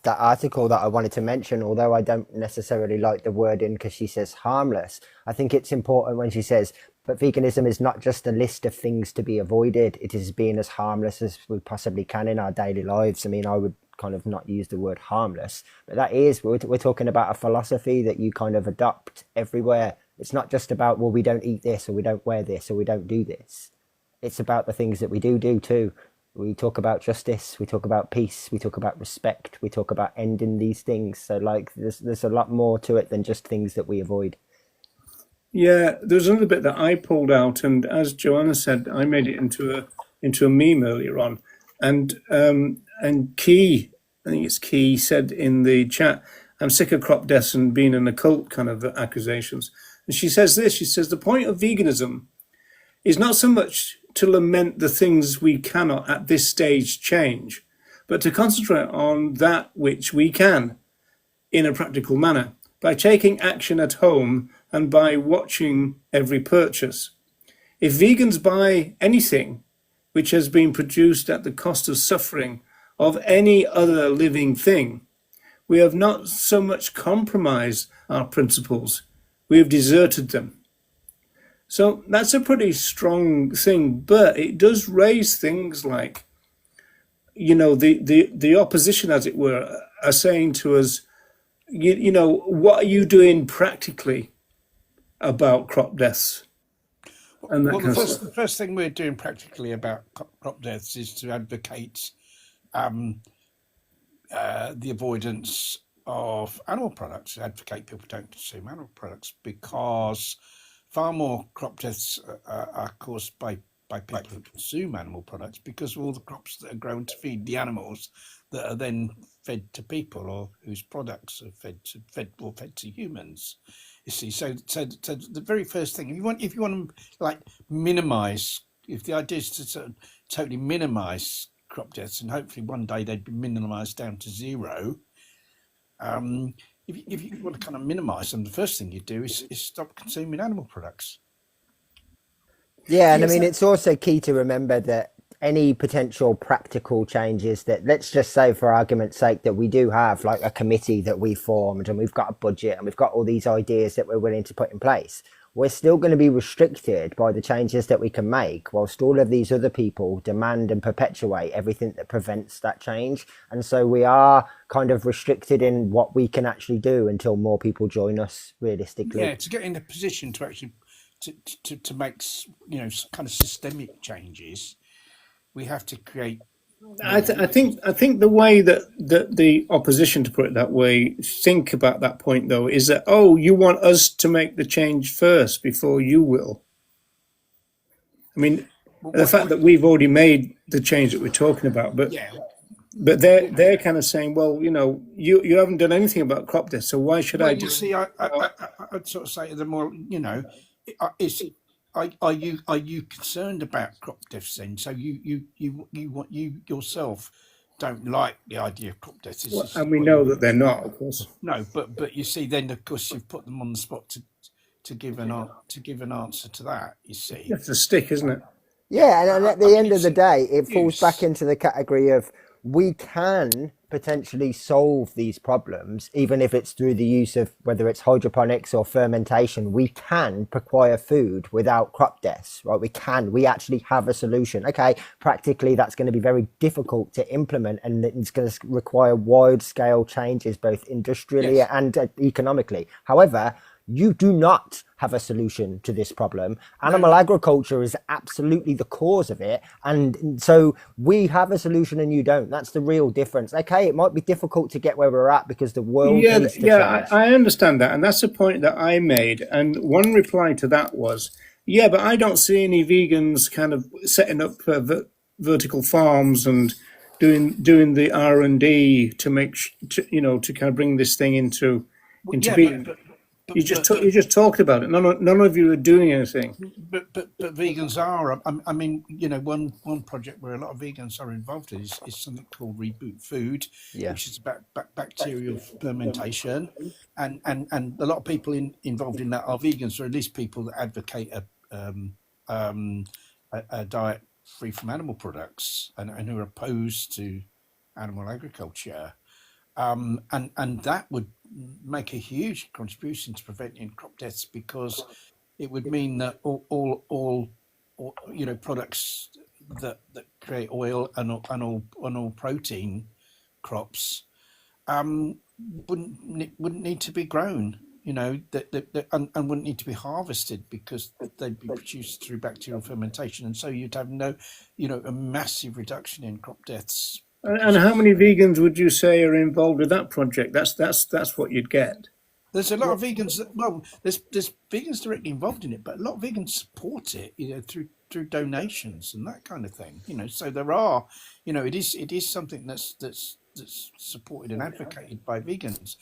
Speaker 1: article that I wanted to mention, although I don't necessarily like the wording because she says harmless, I think it's important when she says, but veganism is not just a list of things to be avoided, it is being as harmless as we possibly can in our daily lives. I mean, I would kind of not use the word harmless, but we're talking about a philosophy that you kind of adopt everywhere. It's not just about, well, we don't eat this or we don't wear this or we don't do this. It's about the things that we do too. We talk about justice, we talk about peace, we talk about respect, we talk about ending these things. So like there's a lot more to it than just things that we avoid.
Speaker 3: Yeah, there's another bit that I pulled out, and as Joanna said, I made it into a meme earlier on, and Key, I think it's Key, said in the chat, "I'm sick of crop deaths and being an occult kind of accusations." And she says this: she says the point of veganism is not so much to lament the things we cannot at this stage change, but to concentrate on that which we can in a practical manner by taking action at home and by watching every purchase. If vegans buy anything which has been produced at the cost of suffering of any other living thing, we have not so much compromised our principles, we have deserted them. So that's a pretty strong thing, but it does raise things like, the opposition, as it were, are saying to us, what are you doing practically about crop deaths? And that
Speaker 2: Well,
Speaker 3: kind of stuff.
Speaker 2: the first thing we're doing practically about crop deaths is to advocate the avoidance of animal products, advocate people don't consume animal products because far more crop deaths are caused by people who consume animal products because of all the crops that are grown to feed the animals that are then fed to people or whose products are fed to humans. You see, so the very first thing, if you want to like minimise, if the idea is to sort of totally minimise crop deaths, and hopefully one day they'd be minimised down to zero. If you want to kind of minimise them, the first thing you do is stop consuming animal products.
Speaker 1: Yeah, and I
Speaker 3: Yes,
Speaker 1: mean it's also key to remember that any potential practical changes that, let's just say for argument's sake, that we do have like a committee that we formed and we've got a budget and we've got all these ideas that we're willing to put in place, we're still going to be restricted by the changes that we can make, whilst all of these other people demand and perpetuate everything that prevents that change. And so we are kind of restricted in what we can actually do until more people join us, realistically.
Speaker 2: Yeah, to get in a position to actually to make kind of systemic changes, we have to create.
Speaker 3: I think the way that the opposition, to put it that way, think about that point though is that, oh, you want us to make the change first before you will. I mean, the fact that we've already made the change that we're talking about, but
Speaker 2: Yeah,
Speaker 3: but they're kind of saying, well, you haven't done anything about crop death, so why should I
Speaker 2: well,
Speaker 3: do
Speaker 2: you see, I'd sort of say to them, well, is are you concerned about crop deaths then? So you want you yourself don't like the idea of crop deaths.
Speaker 3: Well, and we know that they're not, of course.
Speaker 2: No, but you see, then of course you've put them on the spot to give an answer to that. You see,
Speaker 3: That's a stick, isn't it?
Speaker 1: Yeah, and at the end of the
Speaker 2: it's
Speaker 1: day, it falls
Speaker 2: use.
Speaker 1: back into the category of we can potentially solve these problems, even if it's through the use of whether it's hydroponics or fermentation. We can acquire food without crop deaths, right? We actually have a solution. Okay, practically that's going to be very difficult to implement, and it's going to require wide scale changes, both industrially
Speaker 2: Yes.
Speaker 1: and economically. However, you do not have a solution to this problem. Animal agriculture is absolutely the cause of it. And so we have a solution and you don't. That's the real difference. Okay, it might be difficult to get where we're at because the world needs to change.
Speaker 3: I understand that, and that's the point that I made. And one reply to that was, yeah, but I don't see any vegans kind of setting up vertical farms and doing the R&D to make to kind of bring this thing into
Speaker 2: Yeah,
Speaker 3: being. You just talked about it. None of you are doing anything.
Speaker 2: but vegans are. I mean, one project where a lot of vegans are involved in is something called Reboot Food,
Speaker 1: Yeah.
Speaker 2: which is about bacterial fermentation, and a lot of people involved in that are vegans, or at least people that advocate a diet free from animal products and who are opposed to animal agriculture. And that would make a huge contribution to preventing crop deaths, because it would mean that all products that create oil and all protein crops wouldn't need to be grown, and wouldn't need to be harvested, because they'd be produced through bacterial fermentation, and so you'd have a massive reduction in crop deaths.
Speaker 3: And how many vegans would you say are involved with that project? That's what you'd get.
Speaker 2: There's a lot of vegans there's vegans directly involved in it, but a lot of vegans support it, through donations and that kind of thing. So there are, it is something that's supported and advocated by vegans,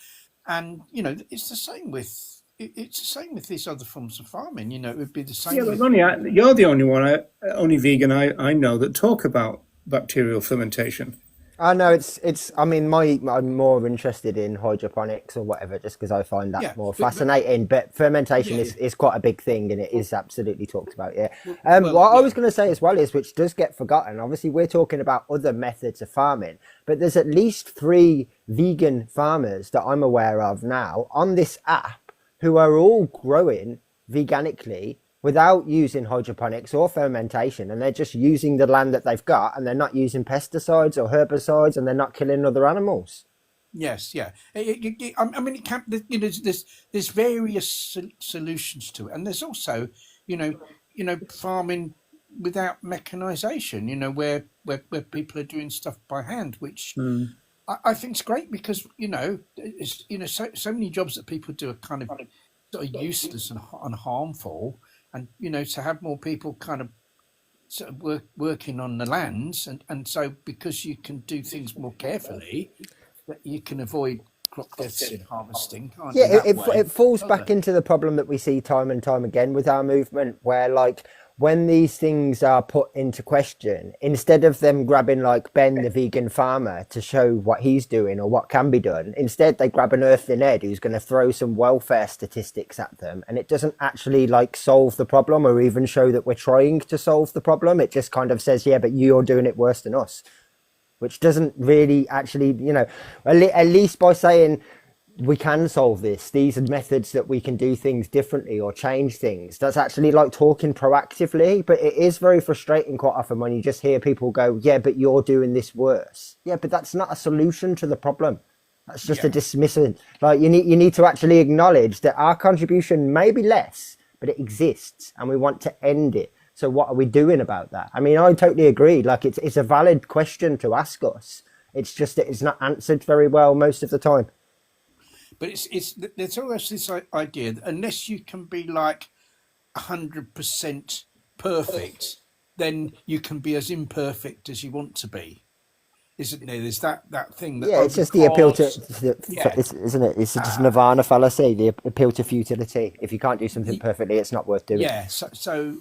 Speaker 2: and it's the same with these other forms of farming. It would be the same.
Speaker 3: Yeah, but Ronnie, you're the only vegan I know that talk about bacterial fermentation.
Speaker 1: I know I mean, I'm more interested in hydroponics or whatever, just because I find that more fascinating. But fermentation is quite a big thing, and it is absolutely talked about. Yeah. What I was going to say as well is, which does get forgotten. Obviously, we're talking about other methods of farming, but there's at least 3 vegan farmers that I'm aware of now on this app who are all growing veganically without using hydroponics or fermentation, and they're just using the land that they've got, and they're not using pesticides or herbicides, and they're not killing other animals.
Speaker 2: Yes, yeah. I mean, it can. There's various solutions to it, and there's also, farming without mechanization. Where people are doing stuff by hand, which I think is great, because so many jobs that people do are kind of sort of useless and harmful. And to have more people kind of sort of working on the lands, and so because you can do things more carefully, that you can avoid crop deaths in harvesting, can't you?
Speaker 1: Yeah, it falls back into the problem that we see time and time again with our movement, where like when these things are put into question, instead of them grabbing like Ben, the vegan farmer, to show what he's doing or what can be done, instead they grab an earthling head who's going to throw some welfare statistics at them, and it doesn't actually like solve the problem or even show that we're trying to solve the problem. It just kind of says, yeah, but you're doing it worse than us, which doesn't really actually, at least by saying we can solve this, these are methods that we can do things differently or change things, that's actually like talking proactively. But it is very frustrating quite often when you just hear people go, yeah, but you're doing this worse. Yeah, but that's not a solution to the problem. That's just a dismissal. Like you need to actually acknowledge that our contribution may be less, but it exists and we want to end it. So what are we doing about that? I mean, I totally agree. Like it's a valid question to ask us. It's just that it's not answered very well most of the time.
Speaker 2: But there's always this idea that unless you can be like 100% perfect, then you can be as imperfect as you want to be, isn't there? There's that thing that
Speaker 1: it's just the appeal to isn't it? It's just Nirvana fallacy, the appeal to futility. If you can't do something perfectly, it's not worth doing.
Speaker 2: Yeah. So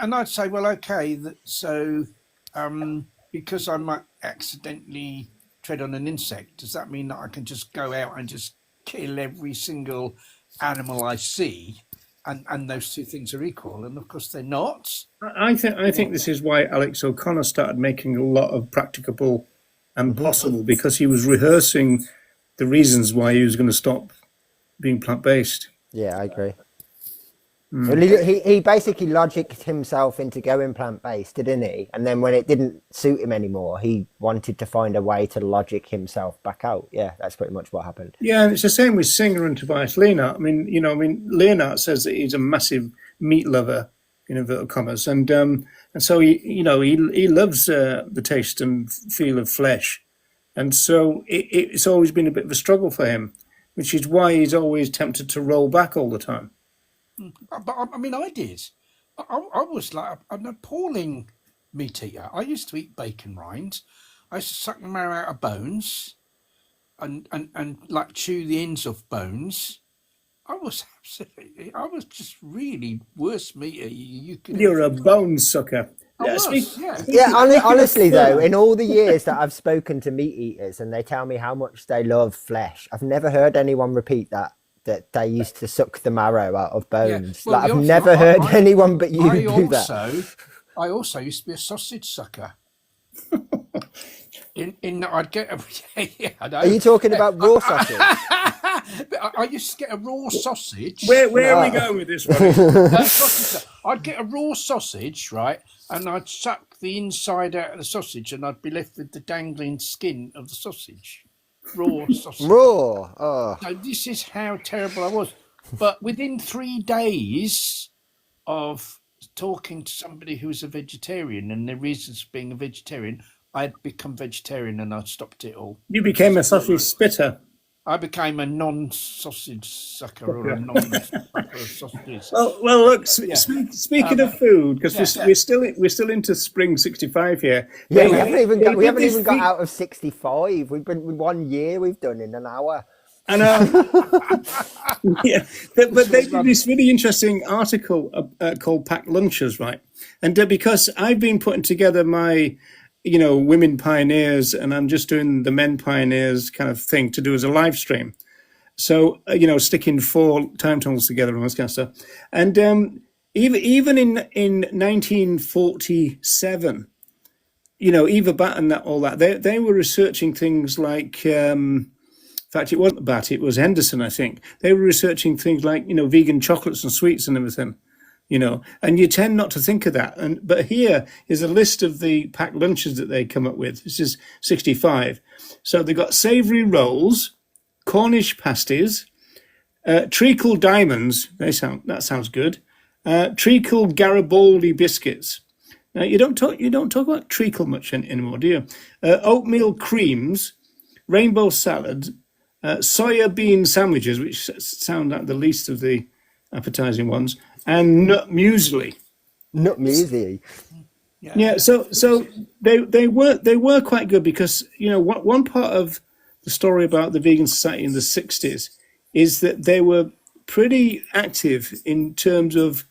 Speaker 2: and I'd say, well, okay, because I might accidentally tread on an insect, does that mean that I can just go out and just kill every single animal I see, and those two things are equal? And of course they're not.
Speaker 3: I think this is why Alex O'Connor started making a lot of practicable and possible, because he was rehearsing the reasons why he was going to stop being plant-based.
Speaker 1: Yeah, I agree. He basically logicked himself into going plant-based, didn't he? And then when it didn't suit him anymore, he wanted to find a way to logic himself back out. Yeah, that's pretty much what happened.
Speaker 3: Yeah, and it's the same with Singer and Tobias Leonhardt. I mean, Leonhardt says that he's a massive meat lover, in inverted commas, and so he loves the taste and feel of flesh, and so it's always been a bit of a struggle for him, which is why he's always tempted to roll back all the time.
Speaker 2: But I mean, I did. I was like an appalling meat eater. I used to eat bacon rinds. I used to suck the marrow out of bones, and like chew the ends of bones. I was just really worst meat eater you could.
Speaker 3: You're a bone sucker.
Speaker 1: Honestly though, in all the years that I've spoken to meat eaters and they tell me how much they love flesh, I've never heard anyone repeat that they used to suck the marrow out of bones.
Speaker 2: Yeah. Well,
Speaker 1: I've never heard anyone but you do that.
Speaker 2: I also used to be a sausage sucker. in that I'd get I know.
Speaker 1: Are you talking about raw sausage?
Speaker 2: I used to get a raw sausage.
Speaker 3: Where are we going with this one?
Speaker 2: I'd get a raw sausage, right, and I'd suck the inside out of the sausage, and I'd be left with the dangling skin of the sausage. Raw sausage.
Speaker 1: Raw. Oh.
Speaker 2: So this is how terrible I was. But within 3 days of talking to somebody who was a vegetarian and their reasons for being a vegetarian, I'd become vegetarian and I'd stopped it all.
Speaker 3: You became a sausage spitter.
Speaker 2: I became a non-sausage sucker or a non-sucker of sausages.
Speaker 3: Well, look. Speaking of food, because we're still into spring '65 here.
Speaker 1: Yeah, we haven't even got out of 65. We've been 1 year. We've done in an hour.
Speaker 3: I know. Yeah, but they did this really interesting article called "Packed Lunches," right? And because I've been putting together my women pioneers, and I'm just doing the men pioneers kind of thing to do as a live stream. So, sticking 4 time tunnels together and all this kind of stuff. And even in 1947, Eva Batt and all that, they were researching things like, in fact, it wasn't Batt, it was Henderson, I think. They were researching things like, vegan chocolates and sweets and everything. And you tend not to think of that. But here is a list of the packed lunches that they come up with. This is 65. So they've got savoury rolls, Cornish pasties, treacle diamonds. That sounds good. Treacle Garibaldi biscuits. Now you don't talk about treacle much anymore, do you? Oatmeal creams, rainbow salad, soya bean sandwiches, which sound like the least of the appetizing ones, and nut muesli.
Speaker 1: Nut muesli.
Speaker 3: Yeah. So they were quite good, because one part of the story about the Vegan Society in the 60s is that they were pretty active in terms of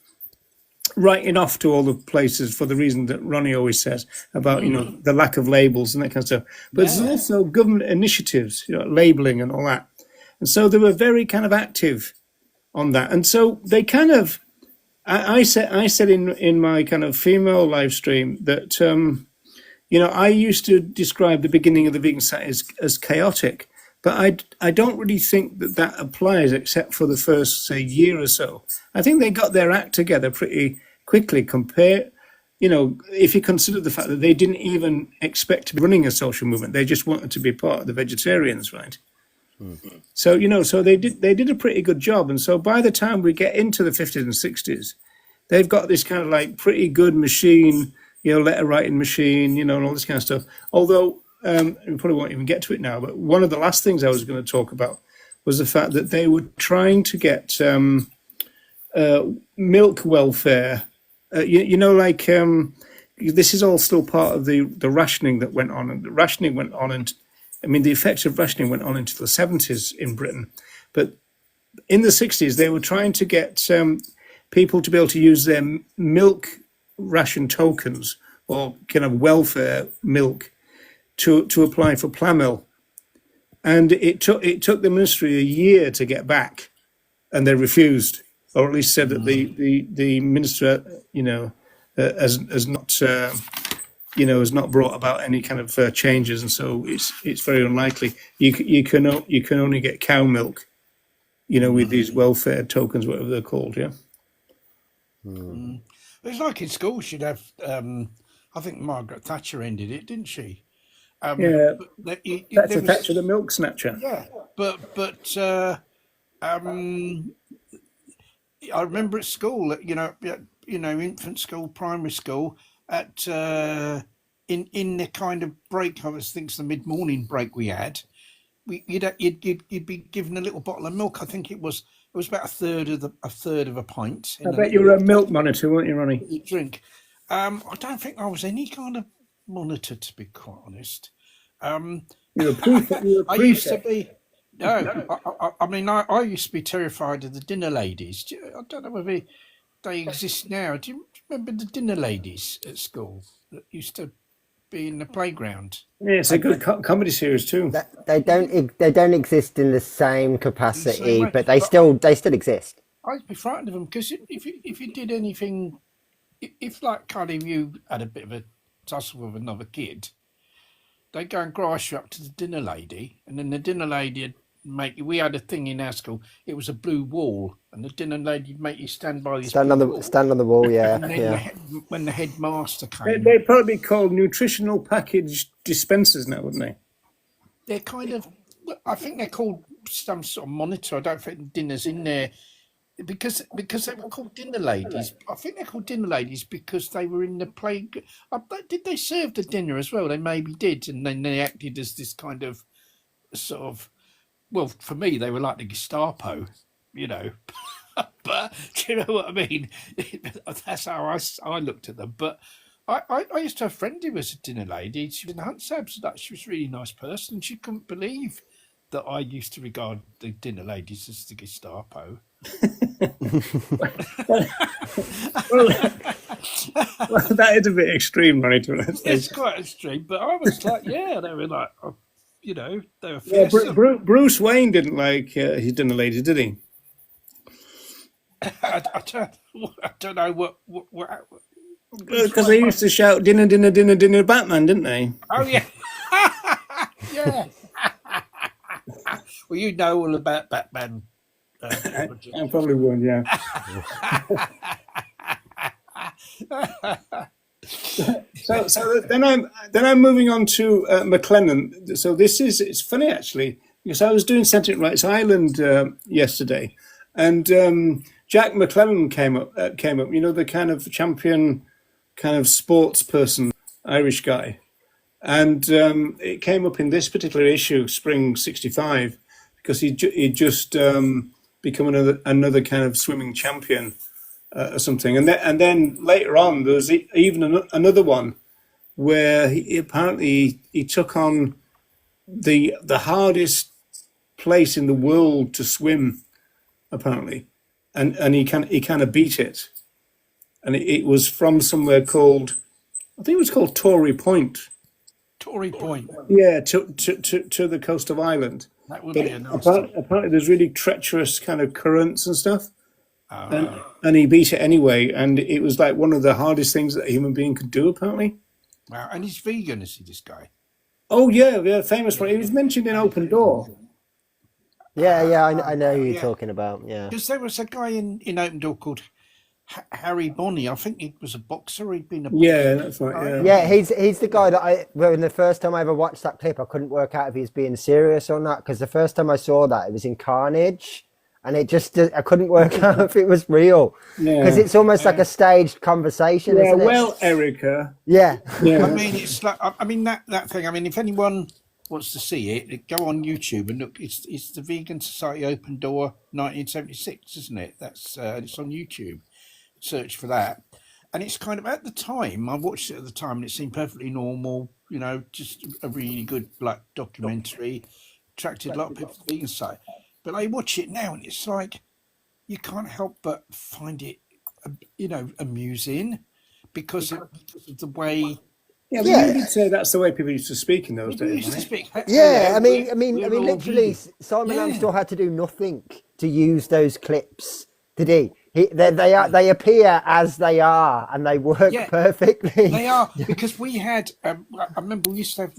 Speaker 3: writing off to all the places for the reason that Ronnie always says about, the lack of labels and that kind of stuff. But there's
Speaker 2: Yeah.
Speaker 3: also government initiatives, labeling and all that. And so they were very kind of active on that. And so they kind of, I said in my kind of female live stream that, I used to describe the beginning of the vegan site as chaotic, but I don't really think that applies except for the first, say, year or so. I think they got their act together pretty quickly if you consider the fact that they didn't even expect to be running a social movement. They just wanted to be part of the vegetarians, right? Mm-hmm. So, so they did a pretty good job. And so by the time we get into the 50s and 60s, they've got this kind of like pretty good machine, letter writing machine, and all this kind of stuff. Although we probably won't even get to it now, but one of the last things I was going to talk about was the fact that they were trying to get milk welfare. This is all still part of the rationing that went on, and the rationing went on, and the effects of rationing went on into the 70s in Britain. But in the 60s, they were trying to get people to be able to use their milk ration tokens or kind of welfare milk to apply for Plamil. And it took the ministry a year to get back, and they refused, or at least said that the minister, has not brought about any kind of changes, and so it's very unlikely. You can only get cow milk, with these welfare tokens, whatever they're called. Yeah.
Speaker 2: It's like in school, she'd have. I think Margaret Thatcher ended it, didn't she?
Speaker 3: Yeah, that's
Speaker 2: there
Speaker 3: a Thatcher, the milk snatcher.
Speaker 2: Yeah, but I remember at school, infant school, primary school, at in the kind of break, I was thinking the mid-morning break we had, you'd be given a little bottle of milk. I think it was about a third of a pint.
Speaker 3: I bet you were a milk monitor, weren't you, Ronnie?
Speaker 2: You drink. I don't think I was any kind of monitor, to be quite honest.
Speaker 3: You're a prefect.
Speaker 2: I used to be. No, I used to be terrified of the dinner ladies. I don't know whether they exist now. Do you remember the dinner ladies at school that used to be in the playground?
Speaker 3: Yeah, it's a good comedy series too.
Speaker 1: They don't exist in the same capacity, but they still exist.
Speaker 2: I'd be frightened of them because if you did anything, if like kind of you had a bit of a tussle with another kid, they'd go and grass you up to the dinner lady, and then the dinner lady would make you. We had a thing in our school. It was a blue wall, and the dinner lady would make you stand by this.
Speaker 1: Stand on the wall, yeah.
Speaker 2: And then when the headmaster came,
Speaker 3: they'd probably be called nutritional package dispensers now, wouldn't they?
Speaker 2: They're kind of. I think they're called some sort of monitor. I don't think dinner's in there. Because they were called dinner ladies. I think they're called dinner ladies because they were in the play. Did they serve the dinner as well? They maybe did, and then they acted as this kind of sort of. Well, for me, they were like the Gestapo, But do you know what I mean? That's how I looked at them. But I used to have a friend who was a dinner lady. She was in the Hunt Sabs. She was a really nice person. She couldn't believe that I used to regard the dinner ladies as the Gestapo.
Speaker 3: well, that is a bit extreme, Ronnie.
Speaker 2: It's quite extreme, but I was like, yeah, they were like, they were.
Speaker 3: Yeah, Bruce Wayne didn't like his dinner ladies, did he?
Speaker 2: I don't know what.
Speaker 3: Because they used to shout "dinner, dinner, dinner, dinner, Batman," didn't they?
Speaker 2: Oh yeah, yeah. Well, you know all about Batman.
Speaker 3: I probably would, yeah. So then I'm moving on to McLennan. So it's funny actually because I was doing Sentient Rights Ireland yesterday, and Jack McLennan came up. The kind of champion, kind of sports person, Irish guy, and it came up in this particular issue, Spring '65, because he just become another kind of swimming champion or something, and then later on there was even another one where he apparently took on the hardest place in the world to swim, apparently, and he kind of beat it, and it was from somewhere called, I think it was called Tory Point.
Speaker 2: Tory Point.
Speaker 3: Yeah, to the coast of Ireland.
Speaker 2: That would
Speaker 3: But
Speaker 2: be a nice.
Speaker 3: apparently there's really treacherous kind of currents and stuff.
Speaker 2: Oh,
Speaker 3: And he beat it anyway, and it was like one of the hardest things that a human being could do, apparently.
Speaker 2: wow. And he's vegan, is he, this guy?
Speaker 3: Oh yeah, famous one. He was mentioned in Open Door.
Speaker 1: Yeah, I know who you're
Speaker 2: Yeah.
Speaker 1: talking about. Yeah.
Speaker 2: Because there was a guy in Open Door called Harry Bonney. I think he was a boxer. He'd been a boxer.
Speaker 3: Yeah, that's right.
Speaker 1: Yeah, he's the guy that when the first time I ever watched that clip, I couldn't work out if he was being serious or not, because the first time I saw that, it was in Carnage, and I couldn't work out if it was real, because it's almost like a staged conversation,
Speaker 3: Yeah,
Speaker 1: isn't it?
Speaker 3: well, Erica.
Speaker 1: Yeah.
Speaker 3: Yeah.
Speaker 2: I mean, it's like that thing. I mean, if anyone wants to see it, go on YouTube and look. It's the Vegan Society Open Door 1976, isn't it? That's it's on YouTube. Search for that, and it's kind of, at the time I watched it at the time, and it seemed perfectly normal. You know, just a really good like documentary. Attracted a lot of people to the vegan side, but I watch it now, and it's like you can't help but find it, amusing because of the way.
Speaker 3: Yeah, but you did say that's the way people used to speak in those
Speaker 2: People
Speaker 3: days.
Speaker 2: used to
Speaker 3: Right?
Speaker 2: speak.
Speaker 1: Yeah, I
Speaker 2: Hello,
Speaker 1: mean,
Speaker 2: we're all
Speaker 1: literally,
Speaker 2: vegan.
Speaker 1: Simon
Speaker 2: Yeah.
Speaker 1: Amstel had to do nothing to use those clips, did he? They appear as they are, and they work
Speaker 2: Yeah.
Speaker 1: perfectly.
Speaker 2: They are, because we had. I remember we used to have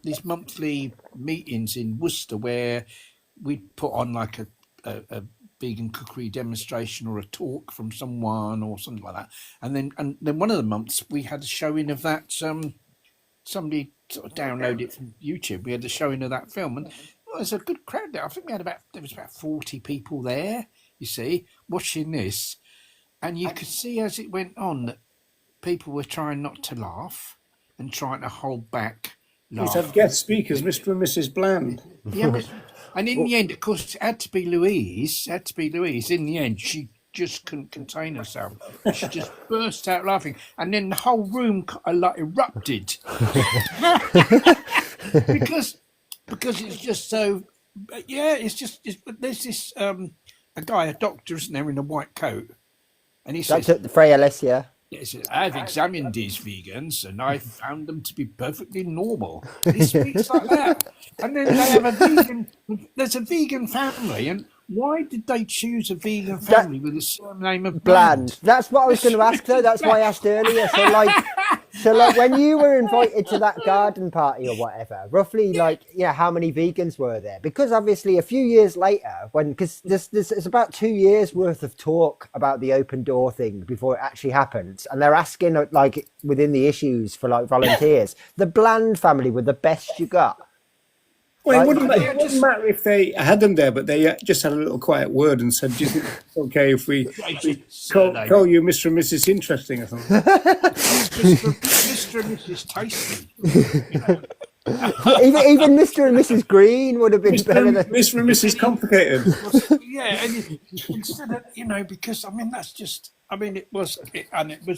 Speaker 2: these monthly meetings in Worcester where we'd put on like a vegan cookery demonstration or a talk from someone or something like that, and then one of the months we had a showing of that. Somebody sort of downloaded it from YouTube. We had the showing of that film, and there was a good crowd there. I think there was about 40 people there. You see, watching this, and you could see as it went on that people were trying not to laugh and trying to hold back
Speaker 3: We used to have
Speaker 2: laughter.
Speaker 3: guest speakers, Mr. and Mrs. Bland.
Speaker 2: Yeah, and in the end, of course, it had to be Louise. In the end, she just couldn't contain herself. She just burst out laughing, and then the whole room like erupted because it's just so. Yeah, there's this a guy, a doctor, isn't there, in a white coat, and he says,
Speaker 1: Dr. Freya Alessia.
Speaker 2: he says, I've examined these vegans and I found them to be perfectly normal. He speaks like that. And then they have there's a vegan family, and why did they choose a vegan family with a surname of
Speaker 1: Bland. That's what I was going to ask, though. That's why I asked earlier. So like when you were invited to that garden party or whatever, roughly how many vegans were there? Because obviously a few years later, because there's about 2 years worth of talk about the open door thing before it actually happens, and they're asking like within the issues for like volunteers. The Bland family were the best you got.
Speaker 3: Well, it wouldn't matter if they had them there, but they just had a little quiet word and said, "Do you think it's okay if we call you Mr. and Mrs. Interesting or something?"
Speaker 2: Mr. and Mrs. Tasty.
Speaker 1: Even Mr. and Mrs. Green would have been better than
Speaker 3: Mr. and Mrs. Complicated.
Speaker 2: Yeah, and instead of, because, I mean, that's just, I mean, it was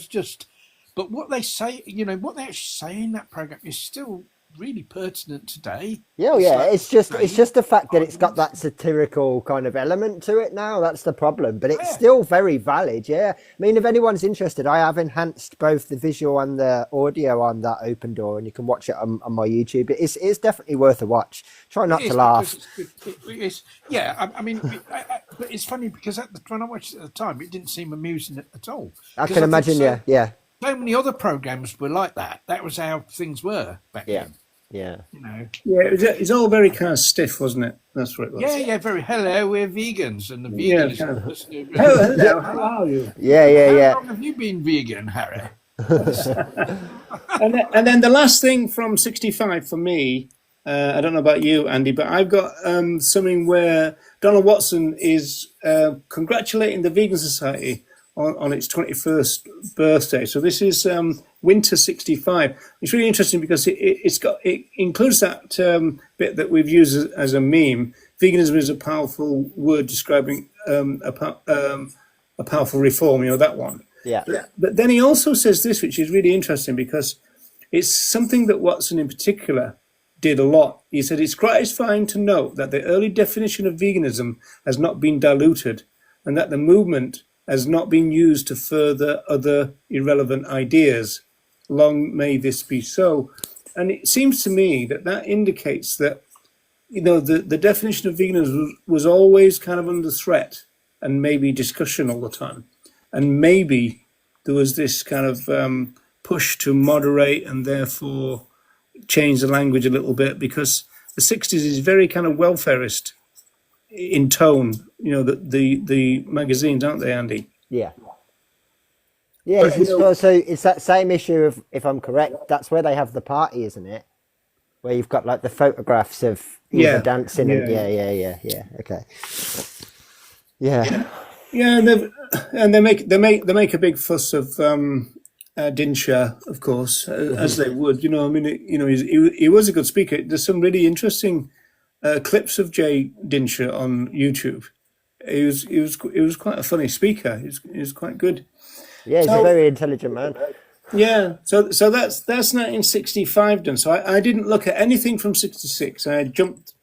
Speaker 2: just, but what they say, what they actually say in that program is still really pertinent today.
Speaker 1: It's just the fact that it's got that satirical kind of element to it now. That's the problem, but it's still very valid. I mean, if anyone's interested, I have enhanced both the visual and the audio on that open door, and you can watch it on my YouTube. It's definitely worth a watch. Try not to laugh.
Speaker 2: I mean, but it's funny because when I watched it at the time, it didn't seem amusing at all.
Speaker 1: I can imagine.
Speaker 2: So many other programs were like that. That was how things were back then.
Speaker 1: Yeah.
Speaker 3: It's all very kind of stiff, wasn't it? That's what it was.
Speaker 2: Yeah, very. Hello, we're vegans, and the vegans.
Speaker 3: Kind of, hello, how are you?
Speaker 1: Yeah.
Speaker 2: How long have you been vegan, Harry?
Speaker 3: And then the last thing from 65 for me, I don't know about you, Andy, but I've got something where Donald Watson is congratulating the Vegan Society on its 21st birthday. So this is Winter 65. It's really interesting because it includes that bit that we've used as a meme. Veganism is a powerful word describing a powerful reform, that one.
Speaker 1: Yeah.
Speaker 3: But then he also says this, which is really interesting because it's something that Watson in particular did a lot. He said, it's gratifying to note that the early definition of veganism has not been diluted and that the movement has not been used to further other irrelevant ideas. Long may this be so. And it seems to me that that indicates that, the definition of veganism was always kind of under threat and maybe discussion all the time. And maybe there was this kind of push to moderate and therefore change the language a little bit, because the 60s is very kind of welfarist in tone, the magazines, aren't they, Andy?
Speaker 1: Yeah. Yeah, so it's that same issue of, if I'm correct, that's where they have the party, isn't it? Where you've got like the photographs of Eva dancing and yeah. Okay. Yeah.
Speaker 3: Yeah, and they make a big fuss of Dinsha, of course, as they would. He was a good speaker. There's some really interesting clips of Jay Dinsha on YouTube. He was quite a funny speaker. He was quite good.
Speaker 1: Yeah, he's a very intelligent man.
Speaker 3: Yeah, so that's 1965 done. So I didn't look at anything from 66. I jumped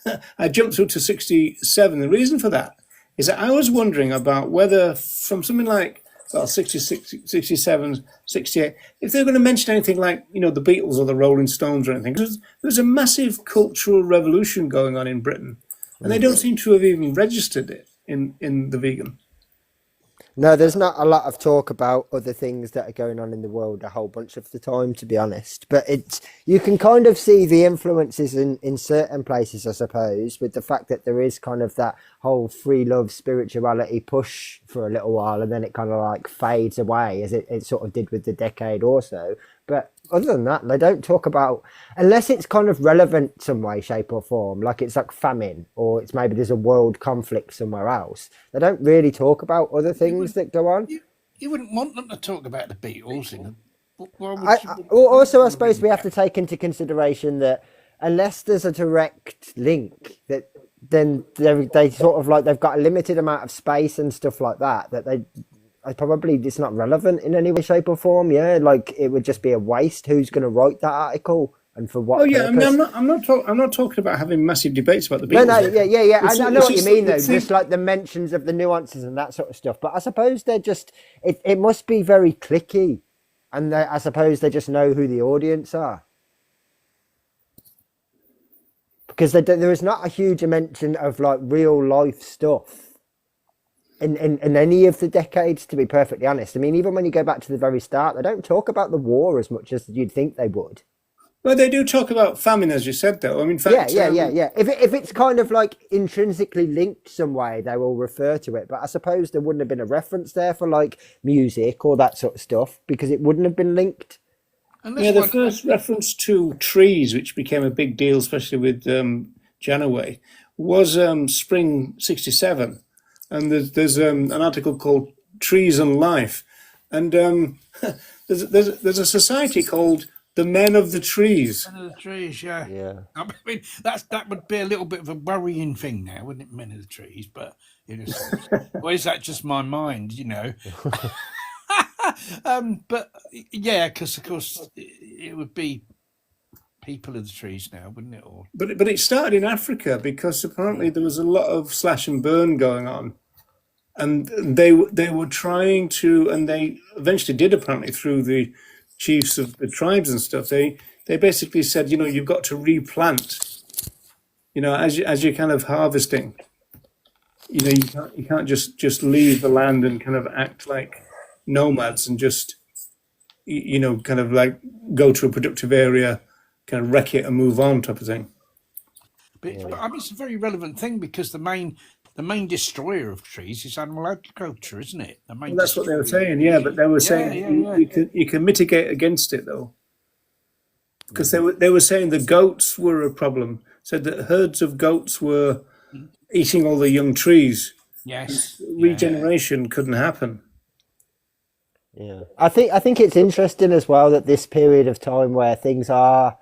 Speaker 3: through to 67. The reason for that is that I was wondering about whether from something like 66, 67, 68, if they're going to mention anything like, the Beatles or the Rolling Stones or anything. Because there's a massive cultural revolution going on in Britain, and they don't seem to have even registered it in the vegan.
Speaker 1: No, there's not a lot of talk about other things that are going on in the world a whole bunch of the time, to be honest. But you can kind of see the influences in certain places, I suppose, with the fact that there is kind of that whole free love spirituality push for a little while, and then it kind of like fades away, as it sort of did with the decade or so. But other than that, they don't talk about, unless it's kind of relevant some way, shape or form, like it's like famine, or it's maybe there's a world conflict somewhere else. They don't really talk about other things that go on.
Speaker 2: You wouldn't want them to talk about the Beatles.
Speaker 1: Also, I suppose we have to take into consideration that unless there's a direct link, that then they sort of like, they've got a limited amount of space and stuff like that, probably it's not relevant in any way, shape or form. Yeah, like it would just be a waste. Who's going to write that article and for what?
Speaker 3: Oh yeah,
Speaker 1: purpose?
Speaker 3: I mean, I'm not talking about having massive debates about the Beatles.
Speaker 1: No, yeah. I know what you mean though. Just like the mentions of the nuances and that sort of stuff. But I suppose they're just. It must be very cliquey, and I suppose they just know who the audience are. Because there is not a huge mention of like real life stuff in any of the decades, to be perfectly honest. I mean, even when you go back to the very start, they don't talk about the war as much as you'd think they would.
Speaker 3: Well, they do talk about famine, as you said, though. I mean,
Speaker 1: yeah. If it's kind of like intrinsically linked some way, they will refer to it. But I suppose there wouldn't have been a reference there for like music or that sort of stuff, because it wouldn't have been linked.
Speaker 3: The first reference to trees, which became a big deal, especially with Janaway, was spring '67. And there's an article called Trees and Life. And there's a society called the Men of the Trees.
Speaker 2: Men of the Trees, yeah.
Speaker 1: Yeah.
Speaker 2: I mean, that would be a little bit of a worrying thing now, wouldn't it, Men of the Trees? But or is that just my mind, But yeah, because of course it would be People of the Trees now, wouldn't it? Or
Speaker 3: but it started in Africa, because apparently there was a lot of slash and burn going on, and they were trying to, and they eventually did, apparently through the chiefs of the tribes and stuff. They basically said, you've got to replant, as you're kind of harvesting. You can't just leave the land and kind of act like nomads and just kind of like go to a productive area, kind of wreck it and move on, type of thing.
Speaker 2: But I mean, it's a very relevant thing, because the main destroyer of trees is animal agriculture, isn't it?
Speaker 3: That's what they were saying, yeah. But they were saying you can mitigate against it, though, because they were saying the goats were a problem. Said that herds of goats were eating all the young trees.
Speaker 2: Yes,
Speaker 3: regeneration couldn't happen.
Speaker 1: Yeah, I think it's interesting as well that this period of time where things are,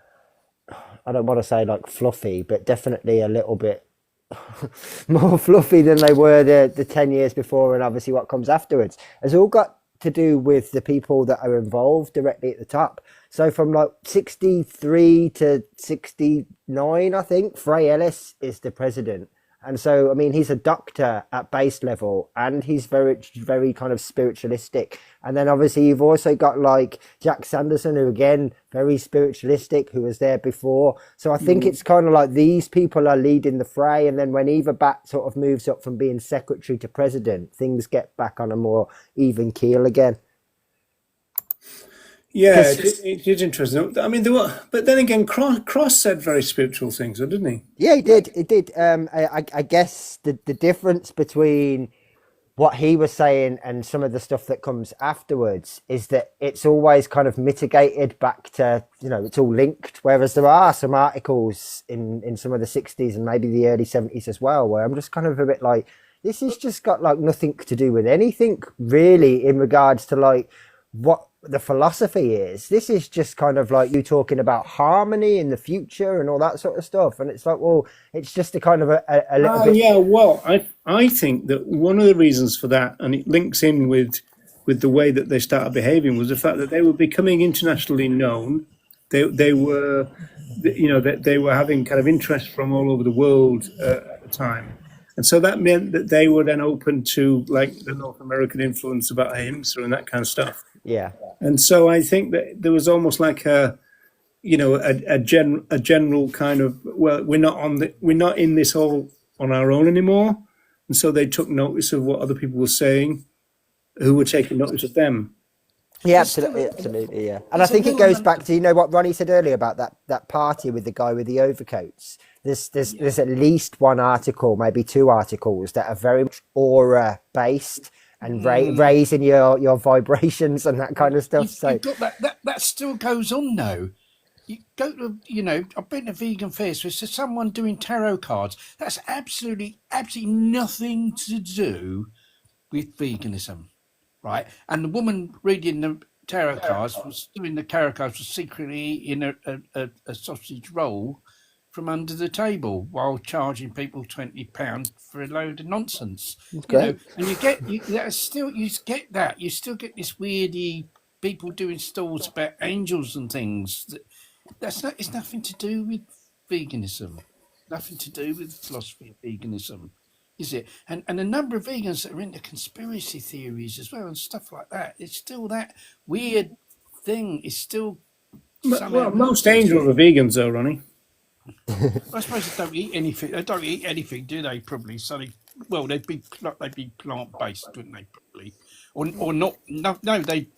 Speaker 1: I don't want to say like fluffy, but definitely a little bit more fluffy than they were the 10 years before, and obviously what comes afterwards, has all got to do with the people that are involved directly at the top. So from like 63 to 69, I think, Frey Ellis is the president, And so, I mean, he's a doctor at base level, and he's very kind of spiritualistic. And then obviously you've also got like Jack Sanderson, who again very spiritualistic, who was there before. So I think it's kind of like these people are leading the fray, and then when Eva Bat sort of moves up from being secretary to president, things get back on a more even keel again.
Speaker 3: Yeah,
Speaker 1: Because
Speaker 3: it is interesting. I mean, there were, but then again, Cross said very spiritual things, though, didn't he?
Speaker 1: yeah, he did. He did. I guess the difference between what he was saying and some of the stuff that comes afterwards is that it's always kind of mitigated back to, it's all linked. Whereas there are some articles in some of the 60s and maybe the early 70s as well, where I'm just kind of a bit like, this has just got like nothing to do with anything really in regards to like what the philosophy is. This is just kind of like you talking about harmony in the future and all that sort of stuff. And it's like, well, it's just a kind of a little bit.
Speaker 3: Yeah. Well, I think that one of the reasons for that, and it links in with the way that they started behaving, was the fact that they were becoming internationally known. They were, that they were having kind of interest from all over the world at the time. And so that meant that they were then open to like the North American influence about ahimsa and that kind of stuff.
Speaker 1: Yeah.
Speaker 3: And so I think that there was almost like a general kind of, well, we're not in this all on our own anymore. And so they took notice of what other people were saying, who were taking notice of them.
Speaker 1: Yeah, absolutely, yeah. And I think it goes back to what Ronnie said earlier about that party with the guy with the overcoats. There's at least one article, maybe two articles that are very much aura based and raising your vibrations and that kind of stuff.
Speaker 2: You've got that still goes on though. You go to, I've been to vegan fairs, so someone doing tarot cards. That's absolutely nothing to do with veganism, right? And the woman reading the tarot cards was secretly eating a sausage roll from under the table while charging people £20 for a load of nonsense.
Speaker 1: Okay.
Speaker 2: And you get that. You still get this weirdy people doing stalls about angels and things. It's nothing to do with veganism. Nothing to do with the philosophy of veganism, is it? And a number of vegans that are into conspiracy theories as well and stuff like that. It's still that weird thing. It's still
Speaker 3: well, most angels are vegans, though, Ronnie.
Speaker 2: I suppose they don't eat anything. They don't eat anything, do they? Probably. So they'd be plant based, wouldn't they? Probably, or not? No, they'd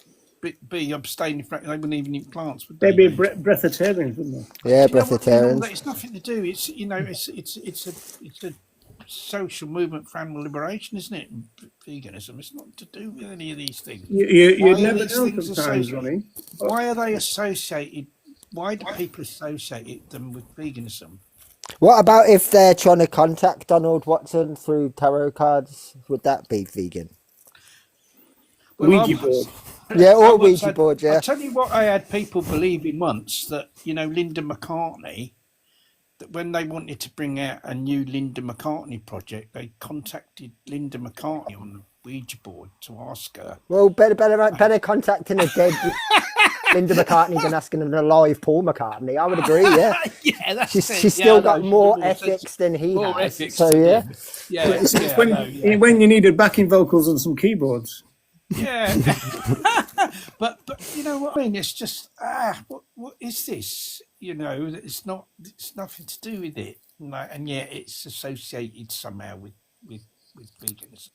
Speaker 2: be abstaining from. They wouldn't even eat plants, would they?
Speaker 3: They'd be breatharians, wouldn't they?
Speaker 1: Yeah, breatharians.
Speaker 2: It's nothing to do. It's it's a social movement for animal liberation, isn't it? Veganism. It's not to do with any of these things.
Speaker 3: You never know sometimes, Ronnie.
Speaker 2: Why are they associated? Why do people associate them with veganism?
Speaker 1: What about if they're trying to contact Donald Watson through tarot cards? Would that be vegan?
Speaker 3: Ouija board.
Speaker 1: Yeah, or Ouija board, yeah.
Speaker 2: I'll tell you what I had people believing once, that, Linda McCartney, that when they wanted to bring out a new Linda McCartney project, they contacted Linda McCartney on the Ouija board to ask her.
Speaker 1: Well, better contacting a dead Linda McCartney than asking an alive Paul McCartney. I would agree, yeah.
Speaker 2: Yeah, that's
Speaker 1: she's still got more ethics than he has.
Speaker 2: Ethics,
Speaker 1: so, yeah.
Speaker 3: When you needed backing vocals and some keyboards.
Speaker 2: Yeah. but you know what I mean? It's just, what is this? It's nothing to do with it. And yet it's associated somehow with veganism.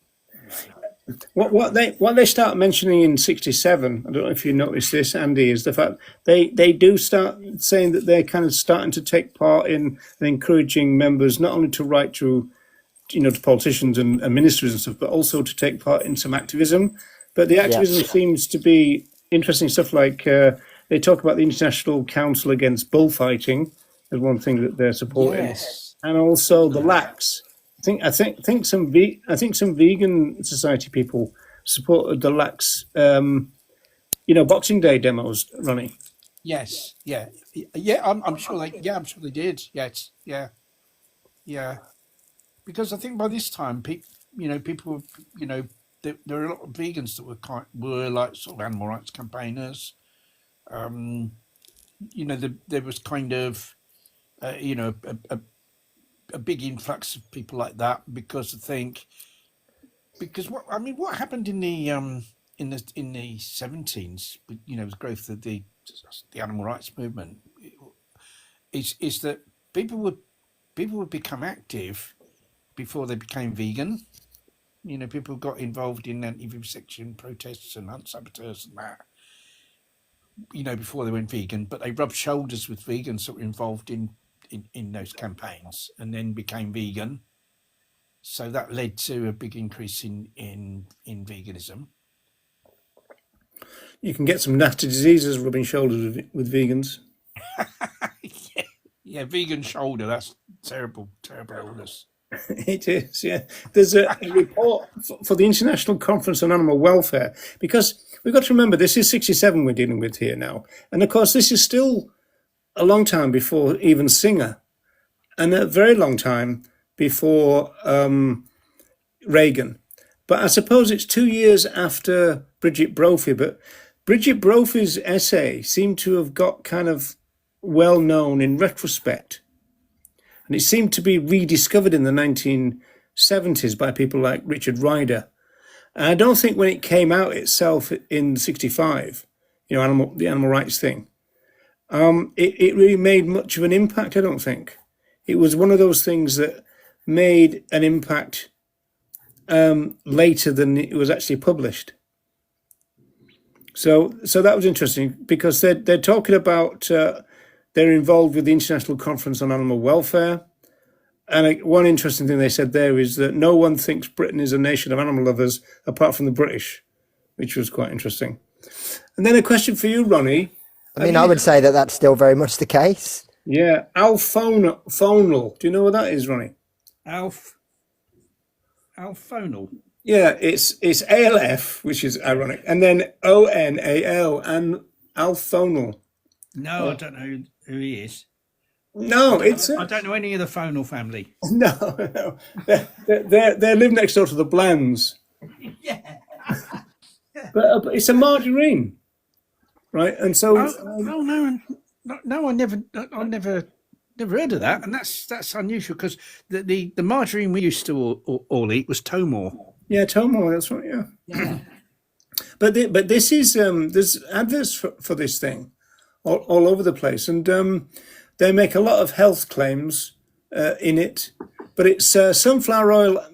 Speaker 3: What they start mentioning in '67, I don't know if you noticed this, Andy, is the fact they do start saying that they're kind of starting to take part in encouraging members not only to write to politicians and ministers and stuff, but also to take part in some activism. But the activism seems to be interesting stuff like they talk about the International Council Against Bullfighting as one thing that they're supporting, and also the lax. I think some vegan society people supported the lax, Boxing Day demos, Ronnie.
Speaker 2: Yes, yeah. I'm sure they did. Yes, yeah. Because I think by this time, people, there were a lot of vegans that were like sort of animal rights campaigners. There was kind of, a big influx of people like that because I think because what happened in the 17s, with growth of the animal rights movement, is that people would people would become active before they became vegan. People got involved in anti-vivisection protests and hunt saboteurs and that, before they went vegan, but they rubbed shoulders with vegans that were involved in those campaigns and then became vegan. So that led to a big increase in veganism.
Speaker 3: You can get some nasty diseases rubbing shoulders with vegans.
Speaker 2: Yeah, vegan shoulder, that's terrible, terrible illness.
Speaker 3: It is, yeah. There's a report for the International Conference on Animal Welfare, because we've got to remember this is 67 we're dealing with here now. And of course, this is still a long time before even Singer, and a very long time before Reagan. But I suppose it's 2 years after Bridget Brophy. But Bridget Brophy's essay seemed to have got kind of well known in retrospect. And it seemed to be rediscovered in the 1970s by people like Richard Ryder. And I don't think when it came out itself in 65, the animal rights thing, it really made much of an impact, I don't think. It was one of those things that made an impact later than it was actually published. So that was interesting, because they're talking about they're involved with the International Conference on Animal Welfare. And one interesting thing they said there is that no one thinks Britain is a nation of animal lovers apart from the British, which was quite interesting. And then a question for you, Ronnie.
Speaker 1: I mean, I would say that that's still very much the case.
Speaker 3: Yeah, alphonal. Do you know what that is, Ronnie?
Speaker 2: Alphonal.
Speaker 3: Yeah, it's ALF, which is ironic, and then ONAL, and alphonal.
Speaker 2: No, I don't know who he is.
Speaker 3: No,
Speaker 2: I don't know any of the phonal family.
Speaker 3: No. They live next door to the Blands.
Speaker 2: Yeah.
Speaker 3: But it's a margarine, right? And so,
Speaker 2: No, I never heard of that, and that's unusual, because the margarine we used to all eat was Tomor.
Speaker 3: yeah, Tomo, that's right. Yeah. But this is there's adverts for this thing all over the place, and they make a lot of health claims in it. But it's sunflower oil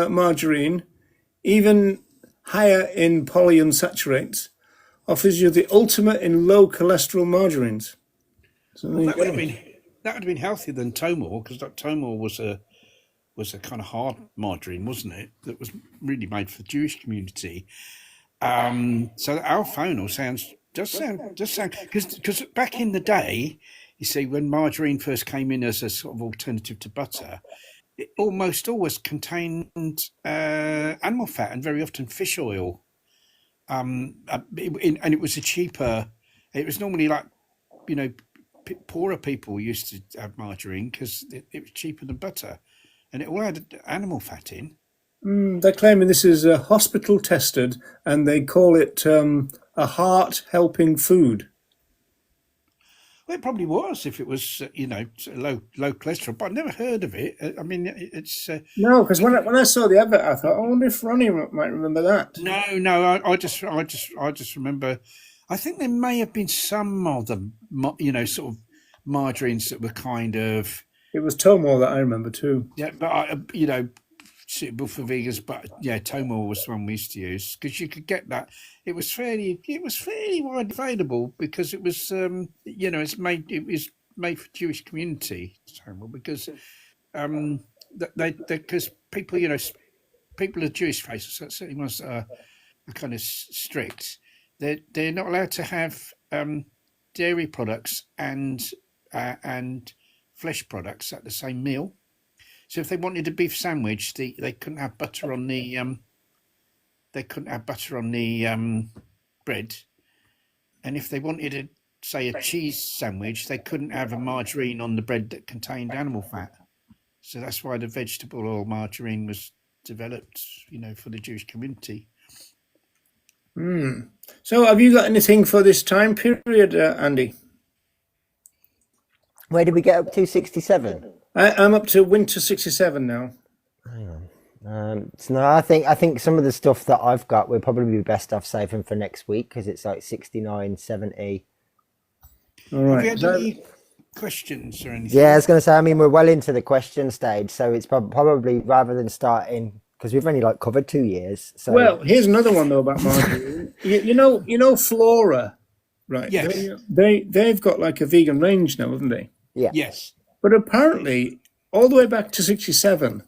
Speaker 3: margarine, even higher in polyunsaturates, offers you the ultimate in low cholesterol margarines. So
Speaker 2: That would have been healthier than Tomor, because Tomor was a kind of hard margarine, wasn't it? That was really made for the Jewish community. So the alphonal sound because back in the day, you see, when margarine first came in as a sort of alternative to butter, it almost always contained animal fat, and very often fish oil. And it was a cheaper. It was normally like, poorer people used to have margarine because it was cheaper than butter, and it all had animal fat in.
Speaker 3: they're claiming this is hospital tested, and they call it a heart helping food.
Speaker 2: Well, it probably was if it was, low cholesterol, but I've never heard of it. I mean, it's
Speaker 3: No, because when I saw the advert, I thought, I wonder if Ronnie might remember that.
Speaker 2: no. I just remember. I think there may have been some of them, sort of margarines that were kind of
Speaker 3: It was Tomor that I remember too.
Speaker 2: but suitable for vegans. But yeah, Tomor was the one we used to use, because you could get that. It was fairly widely available, because it was it was made for Jewish community, Tomor, because because people people of Jewish faith, certainly ones that are kind of strict, they're not allowed to have dairy products and flesh products at the same meal. So if they wanted a beef sandwich, they couldn't have butter on the bread, and if they wanted a cheese sandwich, they couldn't have a margarine on the bread that contained animal fat. So that's why the vegetable oil margarine was developed, for the Jewish community.
Speaker 3: So have you got anything for this time period, Andy?
Speaker 1: Where did we get up to? 67?
Speaker 3: I'm up to winter 67 now.
Speaker 1: So no, I think some of the stuff that I've got will probably be best off saving for next week because it's like 69, 70.
Speaker 3: All
Speaker 2: Have you
Speaker 3: right.
Speaker 2: had any questions or
Speaker 1: Yeah, I
Speaker 2: anything?
Speaker 1: was going to say, I mean, we're well into the question stage, so it's probably rather than starting because we've only like covered 2 years. So
Speaker 3: Well, here's another one though about margarine. You know, Flora, right?
Speaker 2: Yes.
Speaker 3: They've got like a vegan range now, haven't they?
Speaker 1: yeah,
Speaker 2: Yes.
Speaker 3: But apparently, all the way back to 67,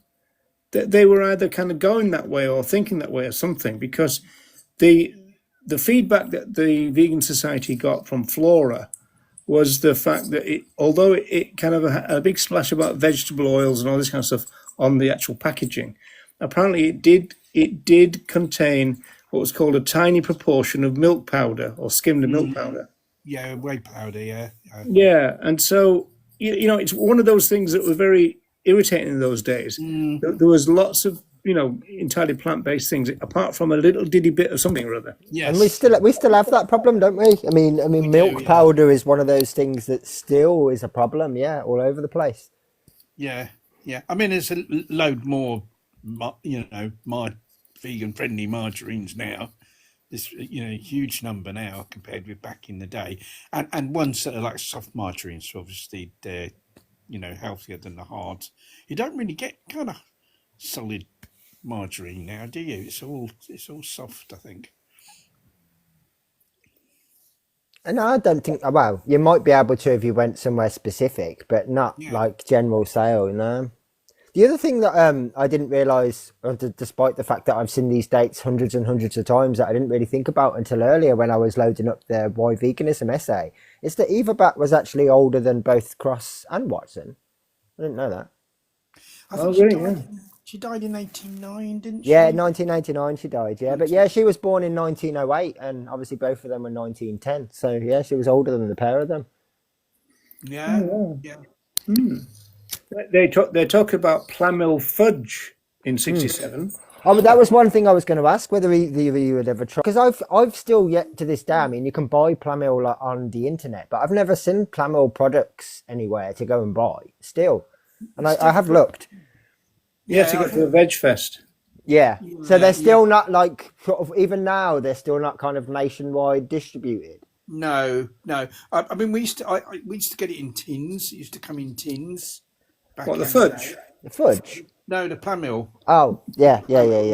Speaker 3: they were either kind of going that way or thinking that way or something, because the the feedback that the Vegan Society got from Flora was the fact that although it kind of had a big splash about vegetable oils and all this kind of stuff on the actual packaging, apparently it did contain what was called a tiny proportion of milk powder or skimmed milk powder.
Speaker 2: Yeah, whey powder. Yeah.
Speaker 3: Yeah, and so it's one of those things that was very irritating in those days.
Speaker 2: Mm,
Speaker 3: There was lots of entirely plant-based things, apart from a little diddy bit of something or other.
Speaker 1: and we
Speaker 2: yes,
Speaker 1: still have that problem, don't we? I mean,
Speaker 2: we do.
Speaker 1: milk
Speaker 2: Yeah.
Speaker 1: powder is one of those things that still is a problem. Yeah, all over the place.
Speaker 2: Yeah. Yeah. I mean, there's a load more, my vegan friendly margarines now. This, a huge number now compared with back in the day, and ones that are like soft margarines. So obviously, they're healthier than the hard. You don't really get kind of solid margarine now, do you? It's all soft, I think.
Speaker 1: And I don't think. Well, you might be able to if you went somewhere specific, but not
Speaker 2: Yeah.
Speaker 1: like general sale. The other thing that I didn't realise, despite the fact that I've seen these dates hundreds and hundreds of times, that I didn't really think about until earlier when I was loading up the Why Veganism essay, is that Eva Bat was actually older than both Cross and Watson. I didn't know that.
Speaker 2: I
Speaker 3: Oh,
Speaker 2: think she
Speaker 3: really?
Speaker 2: died.
Speaker 3: Yeah.
Speaker 2: She died in '89, didn't
Speaker 1: Yeah,
Speaker 2: she?
Speaker 1: 1989 she died, yeah. But yeah, she was born in 1908, and obviously both of them were 1910. So yeah, she was older than the pair of them.
Speaker 2: Yeah. Yeah.
Speaker 3: They talk about Plamil fudge in '67.
Speaker 1: Oh, but that was one thing I was going to ask whether either of you had ever tried, because I've still yet to this day. I mean, you can buy Plamil on the internet, but I've never seen Plamil products anywhere to go and buy still, and I have looked.
Speaker 3: You have to
Speaker 2: Yeah.
Speaker 3: go to a veg fest.
Speaker 1: Yeah, so they're
Speaker 2: Yeah.
Speaker 1: still not like sort of, even now they're still not kind of nationwide distributed.
Speaker 2: No, no. I mean, we used to get it in tins. It used to come in tins
Speaker 3: What,
Speaker 2: back
Speaker 3: the
Speaker 2: in the
Speaker 3: fudge?
Speaker 2: day.
Speaker 1: The fudge.
Speaker 2: No, the Plamil.
Speaker 1: Oh, yeah, yeah, yeah,
Speaker 2: Plamil
Speaker 1: yeah.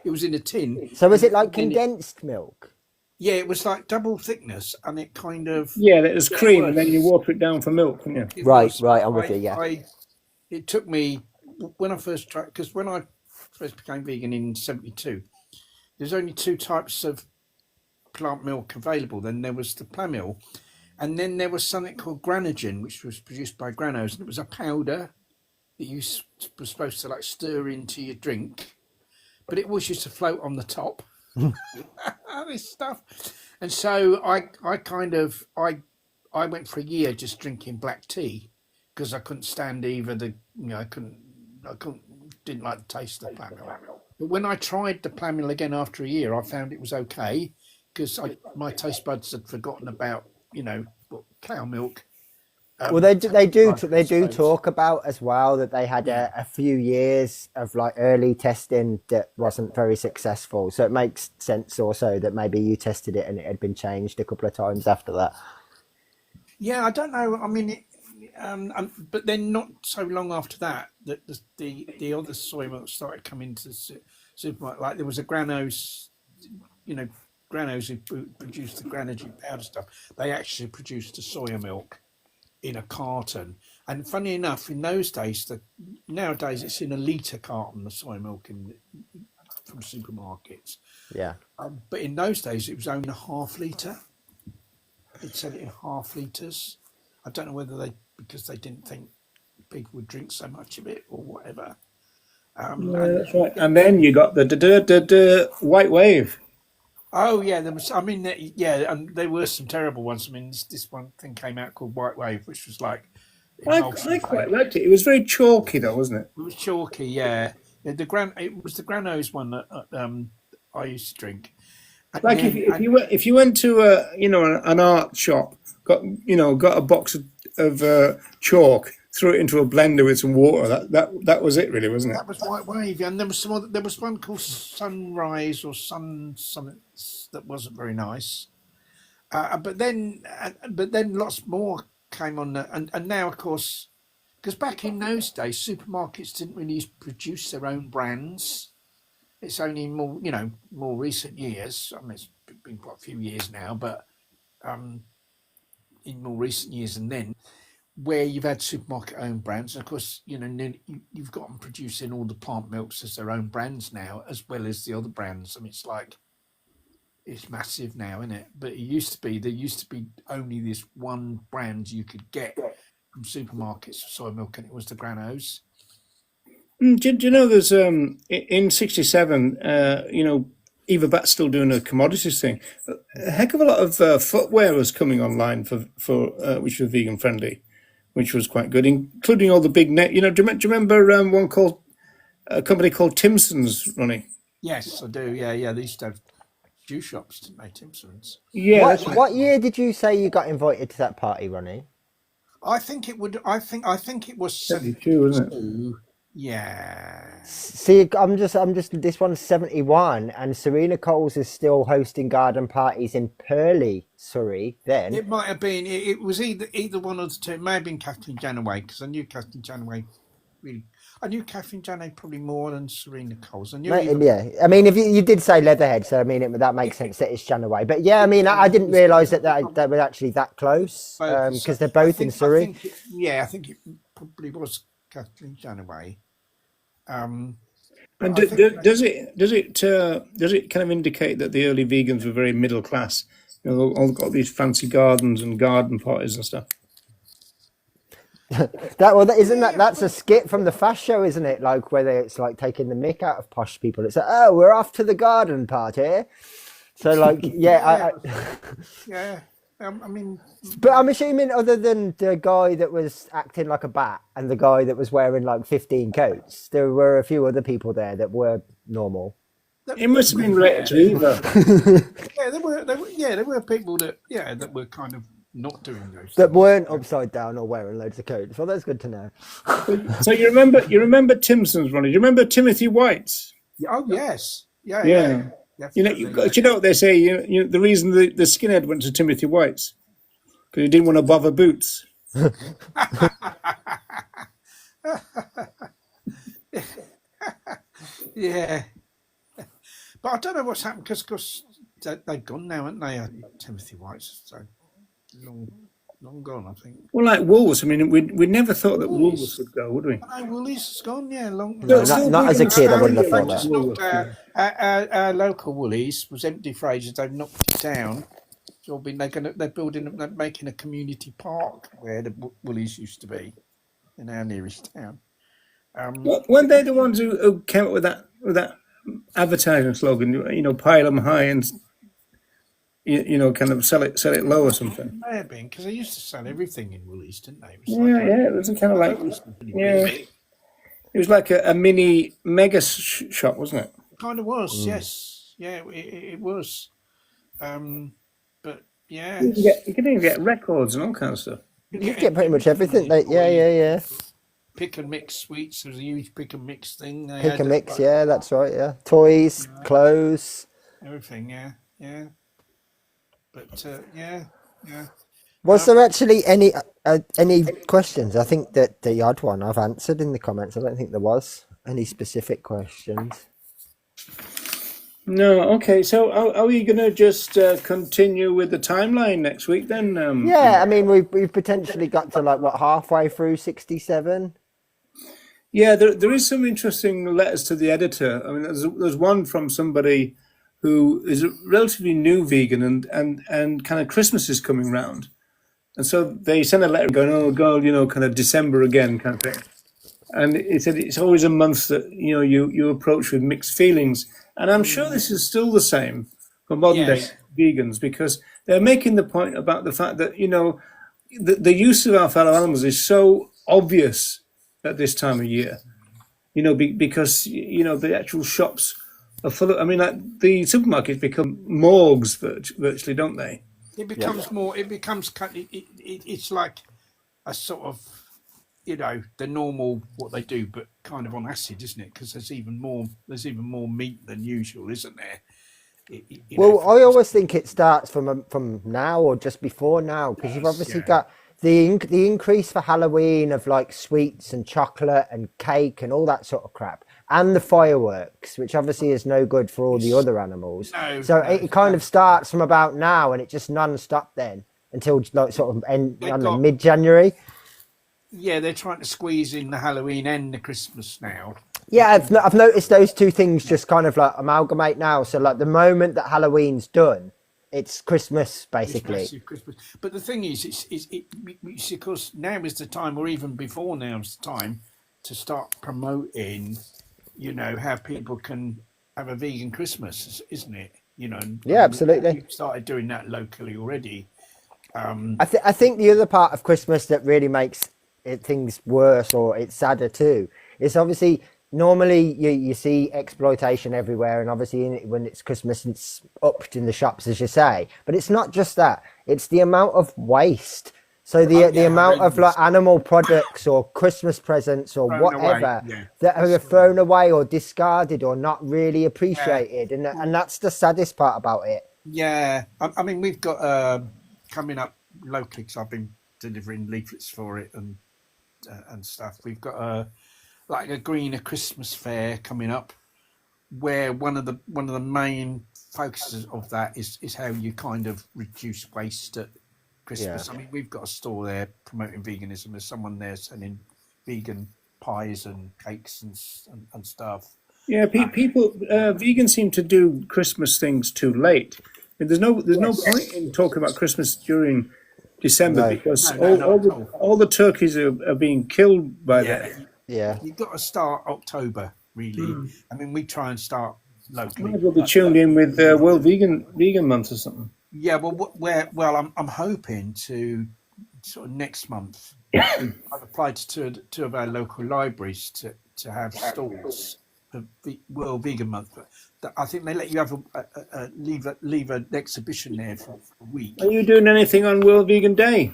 Speaker 2: it was in a tin,
Speaker 1: So is
Speaker 2: and
Speaker 1: it like
Speaker 2: then
Speaker 1: condensed milk?
Speaker 2: yeah, it was like double thickness, and it kind of
Speaker 3: Yeah, there's
Speaker 2: it
Speaker 3: cream, and then you
Speaker 2: was.
Speaker 3: water it down for milk, don't you?
Speaker 2: It
Speaker 1: Right,
Speaker 2: was.
Speaker 1: right. I'm with you.
Speaker 2: I,
Speaker 1: Yeah.
Speaker 2: I. It took me when I first tried, because when I first became vegan in '72, there's only two types of plant milk available. Then there was the Plamil, and then there was something called Granogen, which was produced by Granos, and it was a powder that you were supposed to like stir into your drink, but it always used to float on the top. This stuff, and so I went for a year just drinking black tea because I couldn't stand either I couldn't didn't like the taste of the Plamil. But when I tried the Plamil again after a year, I found it was okay because my taste buds had forgotten about what cow milk
Speaker 1: Well, they do, they
Speaker 2: tastes
Speaker 1: do,
Speaker 2: like, I
Speaker 1: they do
Speaker 2: suppose.
Speaker 1: talk about as well that they had
Speaker 2: Yeah.
Speaker 1: a few years of like early testing that wasn't very successful. So it makes sense also that maybe you tested it and it had been changed a couple of times after that.
Speaker 2: Yeah, I don't know. I mean, but then not so long after that, that the other soy milk started coming to the supermarket. Like there was a Granos, you know, Granos who produced the Granogen powder stuff. They actually produced the soya milk in a carton. And funny enough, in those days, nowadays it's in a litre carton, the soy milk from supermarkets.
Speaker 1: Yeah.
Speaker 2: But in those days, it was only a half litre. They'd sell it in half litres. I don't know whether because they didn't think people would drink so much of it or whatever.
Speaker 3: Yeah,
Speaker 2: And
Speaker 3: that's right. And then you got the white wave.
Speaker 2: oh yeah, there was. I mean, yeah, and there were some terrible ones. I mean, this one thing came out called White Wave, which was like
Speaker 3: I quite
Speaker 2: emulsified.
Speaker 3: liked it. It was very chalky, though, wasn't it?
Speaker 2: It was chalky, yeah. It was the Granos one that I used to drink, and
Speaker 3: Like if,
Speaker 2: then
Speaker 3: if you went if you went to an art shop, got a box of chalk, threw it into a blender with some water. That was it, really, wasn't it?
Speaker 2: That was White Wave, and there was some other, there was one called Sunrise or Sun something that wasn't very nice. But then lots more came on, and now of course, because back in those days, supermarkets didn't really produce their own brands. It's only more, more recent years. I mean, it's been quite a few years now, but um, in more recent years, and then where you've had supermarket owned brands, and of course, you've got them producing all the plant milks as their own brands now, as well as the other brands. I mean, it's massive now, isn't it? But there used to be only this one brand you could get from supermarkets for soy milk, and it was the Granos.
Speaker 3: Do you know there's in '67, Eva Bat's still doing a commodities thing. A heck of a lot of footwear was coming online for which was vegan friendly, which was quite good, including all the big net. Do you remember a company called Timson's, Ronnie?
Speaker 2: Yes, I do. Yeah. They used to have shoe shops, didn't they, Timson's?
Speaker 3: Yeah, that's
Speaker 1: What year did you say you got invited to that party, Ronnie?
Speaker 2: I think it would. I think it was
Speaker 3: 72, wasn't it?
Speaker 2: 72. Yeah.
Speaker 1: See, I'm just. This one's 71, and Serena Coles is still hosting garden parties in Purley, Surrey. Then
Speaker 2: It might have been. It was either one of the two. It may have been Kathleen Janaway, because I knew Kathleen Janaway really. I knew Kathleen Janaway probably more than Serena Coles. I knew
Speaker 1: yeah. I mean, if you did say Leatherhead, so I mean that makes sense that it's Janaway. But yeah, I mean, I didn't realise that they were actually that close because they're both in Surrey.
Speaker 2: I think it probably was Kathleen Janaway.
Speaker 3: And does it kind of indicate that the early vegans were very middle class? All got these fancy gardens and garden parties and stuff.
Speaker 1: That's a skit from the Fast Show, isn't it? Like where it's like taking the mick out of posh people. It's like, oh, we're off to the garden party. So like, yeah,
Speaker 2: yeah. I mean,
Speaker 1: but I'm assuming other than the guy that was acting like a bat and the guy that was wearing like 15 coats, there were a few other people there that were normal.
Speaker 3: It must have been related to Eva.
Speaker 2: There were people that were kind of not doing those
Speaker 1: that
Speaker 2: things.
Speaker 1: weren't upside down or wearing loads of coats. Well, that's good to know.
Speaker 3: So you remember Timson's, Ronnie? Do you remember Timothy White's?
Speaker 2: Oh yes, yeah.
Speaker 3: You know what they say. The reason the skinhead went to Timothy White's because he didn't want to bother Boots.
Speaker 2: Yeah, but I don't know what's happened because they've gone now, haven't they? Timothy White's so long gone, I think.
Speaker 3: Well, like Woolworths. I mean, we never thought that Woolworths would go, would we?
Speaker 2: No, Woolies has gone. Yeah, long.
Speaker 1: No, not as a kid. I wouldn't have thought that.
Speaker 2: Our local Woolies was empty for ages. They've knocked it down. So they're making a community park where the Woolies used to be in our nearest town.
Speaker 3: Weren't they the ones who came up with that advertising slogan? Pile them high and kind of sell it low or something.
Speaker 2: It may have been because they used to sell everything in Woolies, didn't they?
Speaker 3: It was kind of like it was like a mini mega shop, wasn't it?
Speaker 2: Kind of was, yes. Yeah, it was. But yeah,
Speaker 3: you could even get records and all kinds of stuff.
Speaker 1: You get pretty much everything. Yeah.
Speaker 2: Pick and mix sweets. There was a huge pick and mix thing.
Speaker 1: Pick and mix, yeah, that's right. Yeah, toys, clothes,
Speaker 2: everything. Yeah. But yeah.
Speaker 1: Was there actually any questions? I think that the odd one I've answered in the comments. I don't think there was any specific questions.
Speaker 3: No, okay. So are we going to just continue with the timeline next week then?
Speaker 1: Yeah, I mean, we've potentially got to halfway through 67.
Speaker 3: Yeah, there is some interesting letters to the editor. I mean, there's one from somebody who is a relatively new vegan and kind of Christmas is coming round. And so they sent a letter going, oh God, kind of December again kind of thing. And it said it's always a month that, you approach with mixed feelings. And I'm sure this is still the same for modern day vegans because they're making the point about the fact that, the use of our fellow animals is so obvious at this time of year, because, the actual shops are full of, the supermarkets become morgues virtually, don't they?
Speaker 2: It becomes more, it's like a sort of the normal what they do, but kind of on acid, isn't it? Because there's even more meat than usual, isn't there?
Speaker 1: Well,
Speaker 2: For
Speaker 1: I always think it starts from now or just before now, because you've
Speaker 2: Christmas,
Speaker 1: obviously
Speaker 2: yeah.
Speaker 1: got the increase for Halloween of like sweets and chocolate and cake and all that sort of crap, and the fireworks, which obviously is no good for all the
Speaker 2: It's,
Speaker 1: other animals.
Speaker 2: no,
Speaker 1: So
Speaker 2: no,
Speaker 1: it kind of starts from about now, and it just non-stop then until like sort of end, I
Speaker 2: they've
Speaker 1: don't know,
Speaker 2: got
Speaker 1: mid-January.
Speaker 2: yeah, they're trying to squeeze in the Halloween and the Christmas now.
Speaker 1: Yeah, I've noticed those two things just kind of like amalgamate now. So like the moment that Halloween's done, it's Christmas
Speaker 2: It's
Speaker 1: basically.
Speaker 2: massive Christmas. But the thing is, it's because now is the time, or even before now is the time, to start promoting, how people can have a vegan Christmas, isn't it? I
Speaker 1: Yeah,
Speaker 2: mean,
Speaker 1: absolutely.
Speaker 2: we've started doing that locally already.
Speaker 1: I think the other part of Christmas that really makes things worse or it's sadder too is obviously normally you see exploitation everywhere, and obviously when it's Christmas it's upped in the shops as you say, but it's not just that, it's the amount of waste. So
Speaker 2: Oh
Speaker 1: the
Speaker 2: yeah,
Speaker 1: amount of like
Speaker 2: horrendous.
Speaker 1: animal products or Christmas presents or
Speaker 2: Thrown away.
Speaker 1: whatever
Speaker 2: Yeah,
Speaker 1: that are
Speaker 2: destroyed.
Speaker 1: thrown away or discarded or not really
Speaker 2: Yeah.
Speaker 1: appreciated, and that's the saddest part about it.
Speaker 2: Yeah, I mean, we've got coming up locally because I've been delivering leaflets for it and stuff. We've got like a greener Christmas fair coming up, where one of the main focuses of that is how you kind of reduce waste at
Speaker 1: Yeah.
Speaker 2: Christmas. I mean, we've got a store there promoting veganism. There's someone there selling vegan pies and cakes and stuff.
Speaker 3: Yeah,
Speaker 2: Uh,
Speaker 3: people, vegans seem to do Christmas things too late. I mean, there's no
Speaker 1: Yes.
Speaker 3: point in talking about Christmas during December
Speaker 1: No.
Speaker 3: because
Speaker 2: no, no, not at all.
Speaker 3: all the turkeys are being killed by
Speaker 2: Yeah,
Speaker 3: then.
Speaker 1: Yeah.
Speaker 2: you've got to start October, really. I mean, we try and start
Speaker 3: Might
Speaker 2: locally.
Speaker 3: as well be tuned in with World Vegan Month or something.
Speaker 2: Yeah, well, I'm hoping to sort of next month. I've applied to two of our local libraries to have stalls for World Vegan Month. But I think they let you have leave an exhibition there for a
Speaker 3: Are
Speaker 2: week.
Speaker 3: you doing anything on World Vegan Day?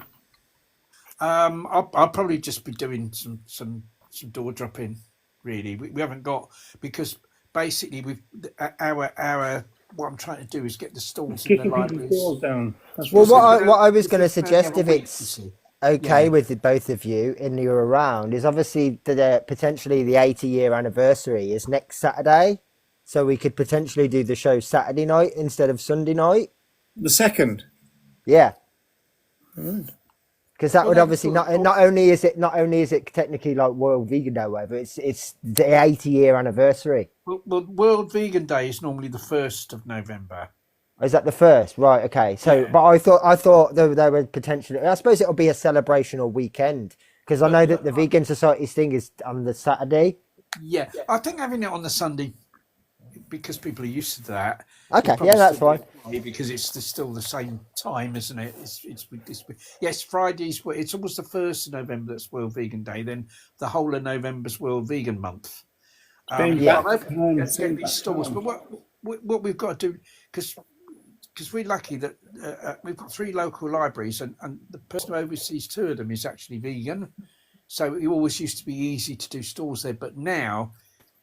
Speaker 2: I'll probably just be doing some door dropping. Really, we haven't got, because basically we've our what I'm trying to do is get the stalls in the
Speaker 3: Kicking people's
Speaker 2: libraries.
Speaker 3: doors down. That's
Speaker 1: Well,
Speaker 3: what
Speaker 2: Because
Speaker 3: it is.
Speaker 1: what I was going to
Speaker 2: we only have
Speaker 1: suggest,
Speaker 2: a
Speaker 1: if
Speaker 2: week, you
Speaker 1: it's
Speaker 2: see.
Speaker 1: okay
Speaker 2: Yeah.
Speaker 1: with the both of you and you're around, is obviously potentially the 80-year anniversary is next Saturday. So we could potentially do the show Saturday night instead of Sunday night.
Speaker 3: The second.
Speaker 1: Yeah.
Speaker 3: Right.
Speaker 1: Because that
Speaker 2: Well,
Speaker 1: would
Speaker 2: that'd be
Speaker 1: obviously
Speaker 2: good.
Speaker 1: not only is it technically like World Vegan Day or whatever, it's the 80-year anniversary.
Speaker 2: Well, World Vegan Day is normally the 1st of November.
Speaker 1: Is that the first? Right. Okay. So,
Speaker 2: Yeah.
Speaker 1: but I thought they were potentially. I suppose it'll be a celebration or weekend because I know that
Speaker 2: But
Speaker 1: the Vegan Society's thing is on the Saturday.
Speaker 2: yeah, I think having it on the Sunday, because people are used to that,
Speaker 1: Okay.
Speaker 2: would
Speaker 1: Yeah,
Speaker 2: probably
Speaker 1: that's
Speaker 2: still
Speaker 1: fine.
Speaker 2: be okay, because it's still the same time, isn't it? It's yes, Fridays. It's almost the 1st of November that's World Vegan Day. Then the whole of November's World Vegan Month.
Speaker 3: Same
Speaker 1: Yeah.
Speaker 2: But I'm
Speaker 3: back
Speaker 2: hoping
Speaker 3: time.
Speaker 2: to
Speaker 3: Same
Speaker 2: get these
Speaker 3: back
Speaker 2: stores.
Speaker 3: time.
Speaker 2: But what we've got to do, because we're lucky that we've got 3 local libraries, and the person who oversees 2 of them is actually vegan. So it always used to be easy to do stores there, but now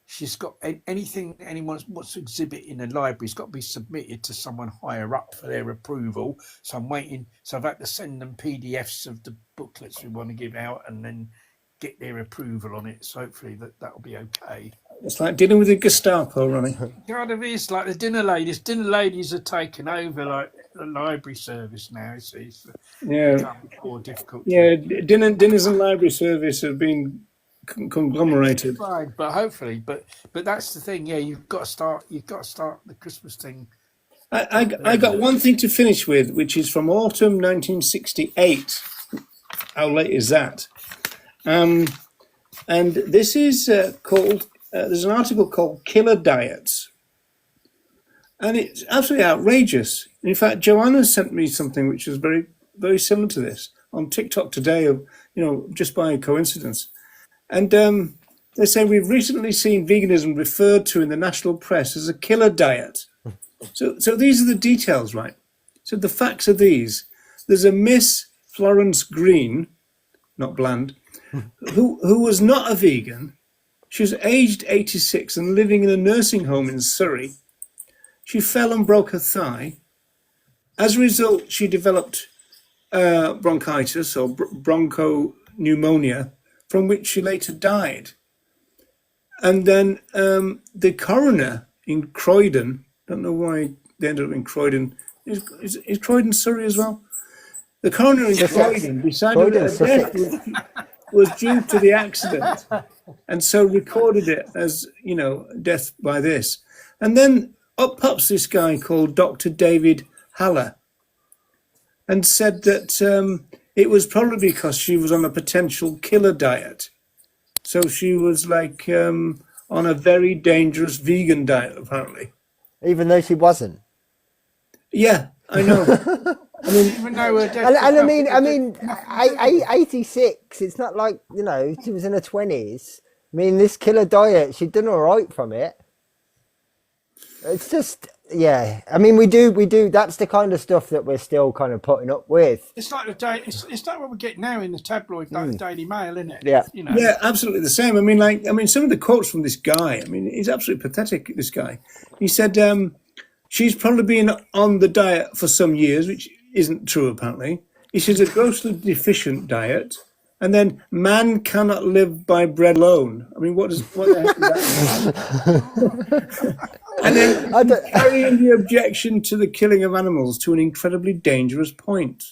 Speaker 2: she's got anything anyone wants to exhibit in a library's got to be submitted to someone higher up for their approval. So I'm waiting. So I've had to send them PDFs of the booklets we want to give out, and then get their approval on it. So hopefully that'll be okay.
Speaker 3: It's like dealing with the Gestapo, Ronnie.
Speaker 2: Kind of is like the dinner ladies. Dinner ladies are taking over like the library service now. You see, it's
Speaker 3: Yeah,
Speaker 2: become more difficult to.
Speaker 3: yeah. Dinners and library service have been conglomerated.
Speaker 2: Fine, but hopefully, but that's the thing. Yeah, you've got to start. You've got to start the Christmas thing
Speaker 3: I got
Speaker 2: earlier.
Speaker 3: one thing to finish with, which is from autumn 1968. How late is that? And this is called. There's an article called "Killer Diets," and it's absolutely outrageous. In fact, Joanna sent me something which is very, very similar to this on TikTok today. Just by coincidence. And they say we've recently seen veganism referred to in the national press as a killer diet. So these are the details, right? So the facts are these. There's a Miss Florence Green, not Bland, who was not a vegan. She was aged 86 and living in a nursing home in Surrey. She fell and broke her thigh. As a result, she developed bronchitis or bronchopneumonia, from which she later died. And then the coroner in Croydon, don't know why they ended up in Croydon, is Croydon Surrey as well? The coroner in Croydon decided that her death was due to the accident, and so recorded it as, death by this. And then up pops this guy called Dr. David Haller and said that it was probably because she was on a potential killer diet. So she was like on a very dangerous vegan diet, apparently.
Speaker 1: Even though she wasn't.
Speaker 3: Yeah, I know. I mean,
Speaker 2: Even though
Speaker 1: I mean, 86. It's not like she was in her 20s. I mean, this killer diet, she'd done all right from it. It's just, yeah. I mean, we do. That's the kind of stuff that we're still kind of putting up with.
Speaker 2: it's like it's like what we get now in the tabloid, like the Daily Mail, isn't it?
Speaker 1: Yeah.
Speaker 3: Yeah, absolutely the same. I mean, some of the quotes from this guy. I mean, he's absolutely pathetic. This guy. He said she's probably been on the diet for some years, which isn't true apparently. He says a grossly deficient diet, and then man cannot live by bread alone. I mean, what the heck is that? And then carrying the objection to the killing of animals to an incredibly dangerous point.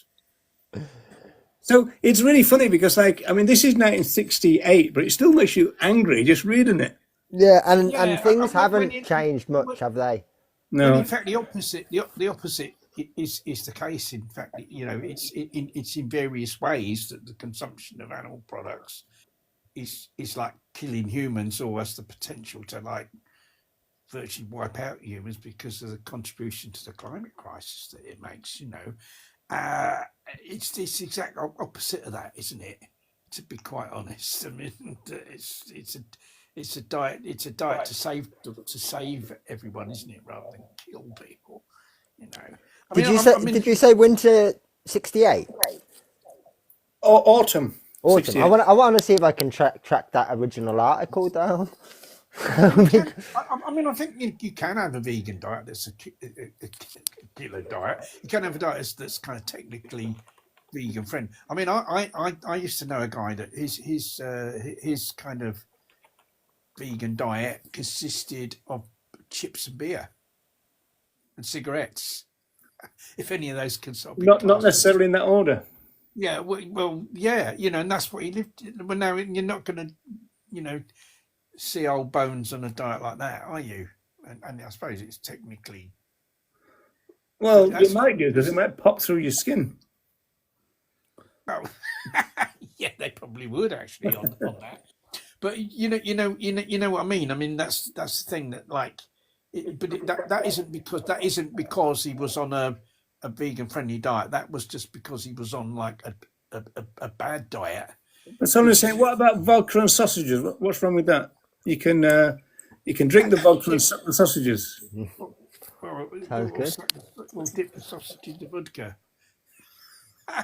Speaker 3: So it's really funny because, this is 1968, but it still makes you angry just reading it.
Speaker 1: Yeah, and things haven't changed much, have they?
Speaker 3: No.
Speaker 2: And in fact, the opposite is the case. In fact, it's in various ways that the consumption of animal products is like killing humans, or has the potential to virtually wipe out humans because of the contribution to the climate crisis that it makes. It's this exact opposite of that, isn't it? To be quite honest, I mean, it's a diet to save everyone, isn't it, rather than kill people.
Speaker 1: Did you say winter 68?
Speaker 3: Autumn.
Speaker 1: 68. I want to see if I can track that original article down.
Speaker 2: I think you can have a vegan diet that's a killer diet. You can have a diet that's kind of technically vegan friendly. I mean, I used to know a guy that his kind of vegan diet consisted of chips and beer and cigarettes. If any of those can sort of be
Speaker 3: not necessarily in that order.
Speaker 2: Yeah, well, yeah, and that's what he lived. Well, now you're not going to, see old bones on a diet like that, are you? And I suppose it's technically.
Speaker 3: Well, you might do, because it might pop through your skin.
Speaker 2: Oh, yeah, they probably would actually on that. But you know what I mean. I mean that's the thing that that isn't because he was on a vegan friendly diet. That was just because he was on a bad diet.
Speaker 3: But someone's saying, what about vodka and sausages? What's wrong with that? You can drink the vodka and sausages.
Speaker 1: Sounds good.
Speaker 2: We'll dip the sausage in the vodka.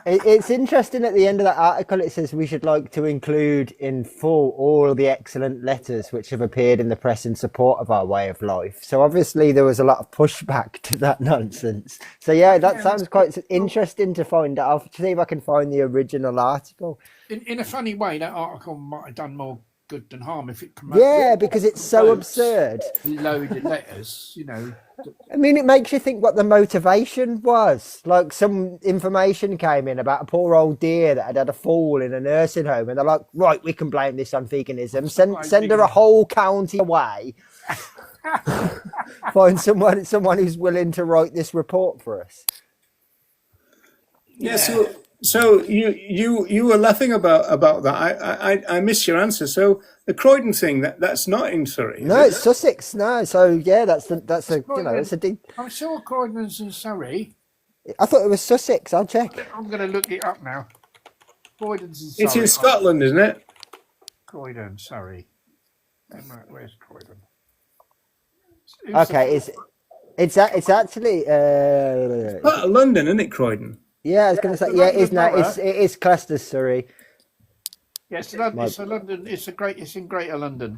Speaker 1: It's interesting at the end of that article, it says we should like to include in full all the excellent letters which have appeared in the press in support of our way of life. So obviously there was a lot of pushback to that nonsense. So yeah, that sounds quite interesting to find out. I'll see if I can find the original article.
Speaker 2: In a funny way, that article might have done more good than harm if it promoted.
Speaker 1: Yeah, because it's so absurd.
Speaker 2: Loaded letters,
Speaker 1: I mean, it makes you think what the motivation was. Like, some information came in about a poor old deer that had a fall in a nursing home, and they're like, right, we can blame this on veganism. Send her a whole county away. Find someone who's willing to write this report for us.
Speaker 3: Yeah. So you were laughing about that. I missed your answer. So the Croydon thing, that's not in Surrey.
Speaker 1: No, it's Sussex. No, so yeah, that's a deep.
Speaker 2: I'm sure Croydon's in Surrey.
Speaker 1: I thought it was Sussex. I'll check.
Speaker 2: I'm going to look it up now. Croydon's in Surrey.
Speaker 3: It's in Scotland, isn't it?
Speaker 2: Croydon, Surrey. Where's Croydon?
Speaker 1: Okay, it's actually
Speaker 3: part of London, isn't it, Croydon?
Speaker 1: Yeah, I was going to say, yeah, it is now. It is classed as Surrey.
Speaker 2: Yes,
Speaker 1: My-
Speaker 2: London. It's in Greater London.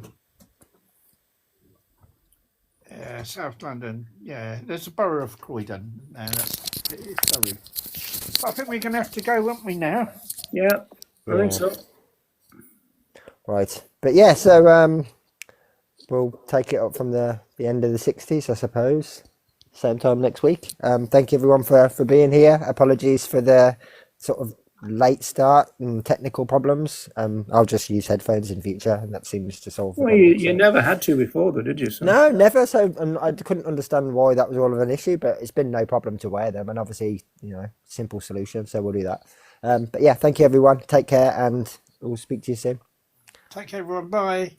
Speaker 2: South London. Yeah, there's a borough of Croydon. It's Surrey. But I think we're going to have to go, won't we now?
Speaker 3: Yeah, I think
Speaker 1: yeah,
Speaker 3: so.
Speaker 1: right. But yeah, so we'll take it up from the end of the 60s, I suppose. Same time next week. Thank you everyone for being here. Apologies for the sort of late start and technical problems. I'll just use headphones in future, and that seems to solve the
Speaker 3: Well,
Speaker 1: problem.
Speaker 3: you never had to before, though, did you? So.
Speaker 1: No, never. So I couldn't understand why that was all of an issue, but it's been no problem to wear them, and obviously, simple solution. So we'll do that. But yeah, thank you everyone. Take care, and we'll speak to you soon.
Speaker 2: Take care, everyone. Bye.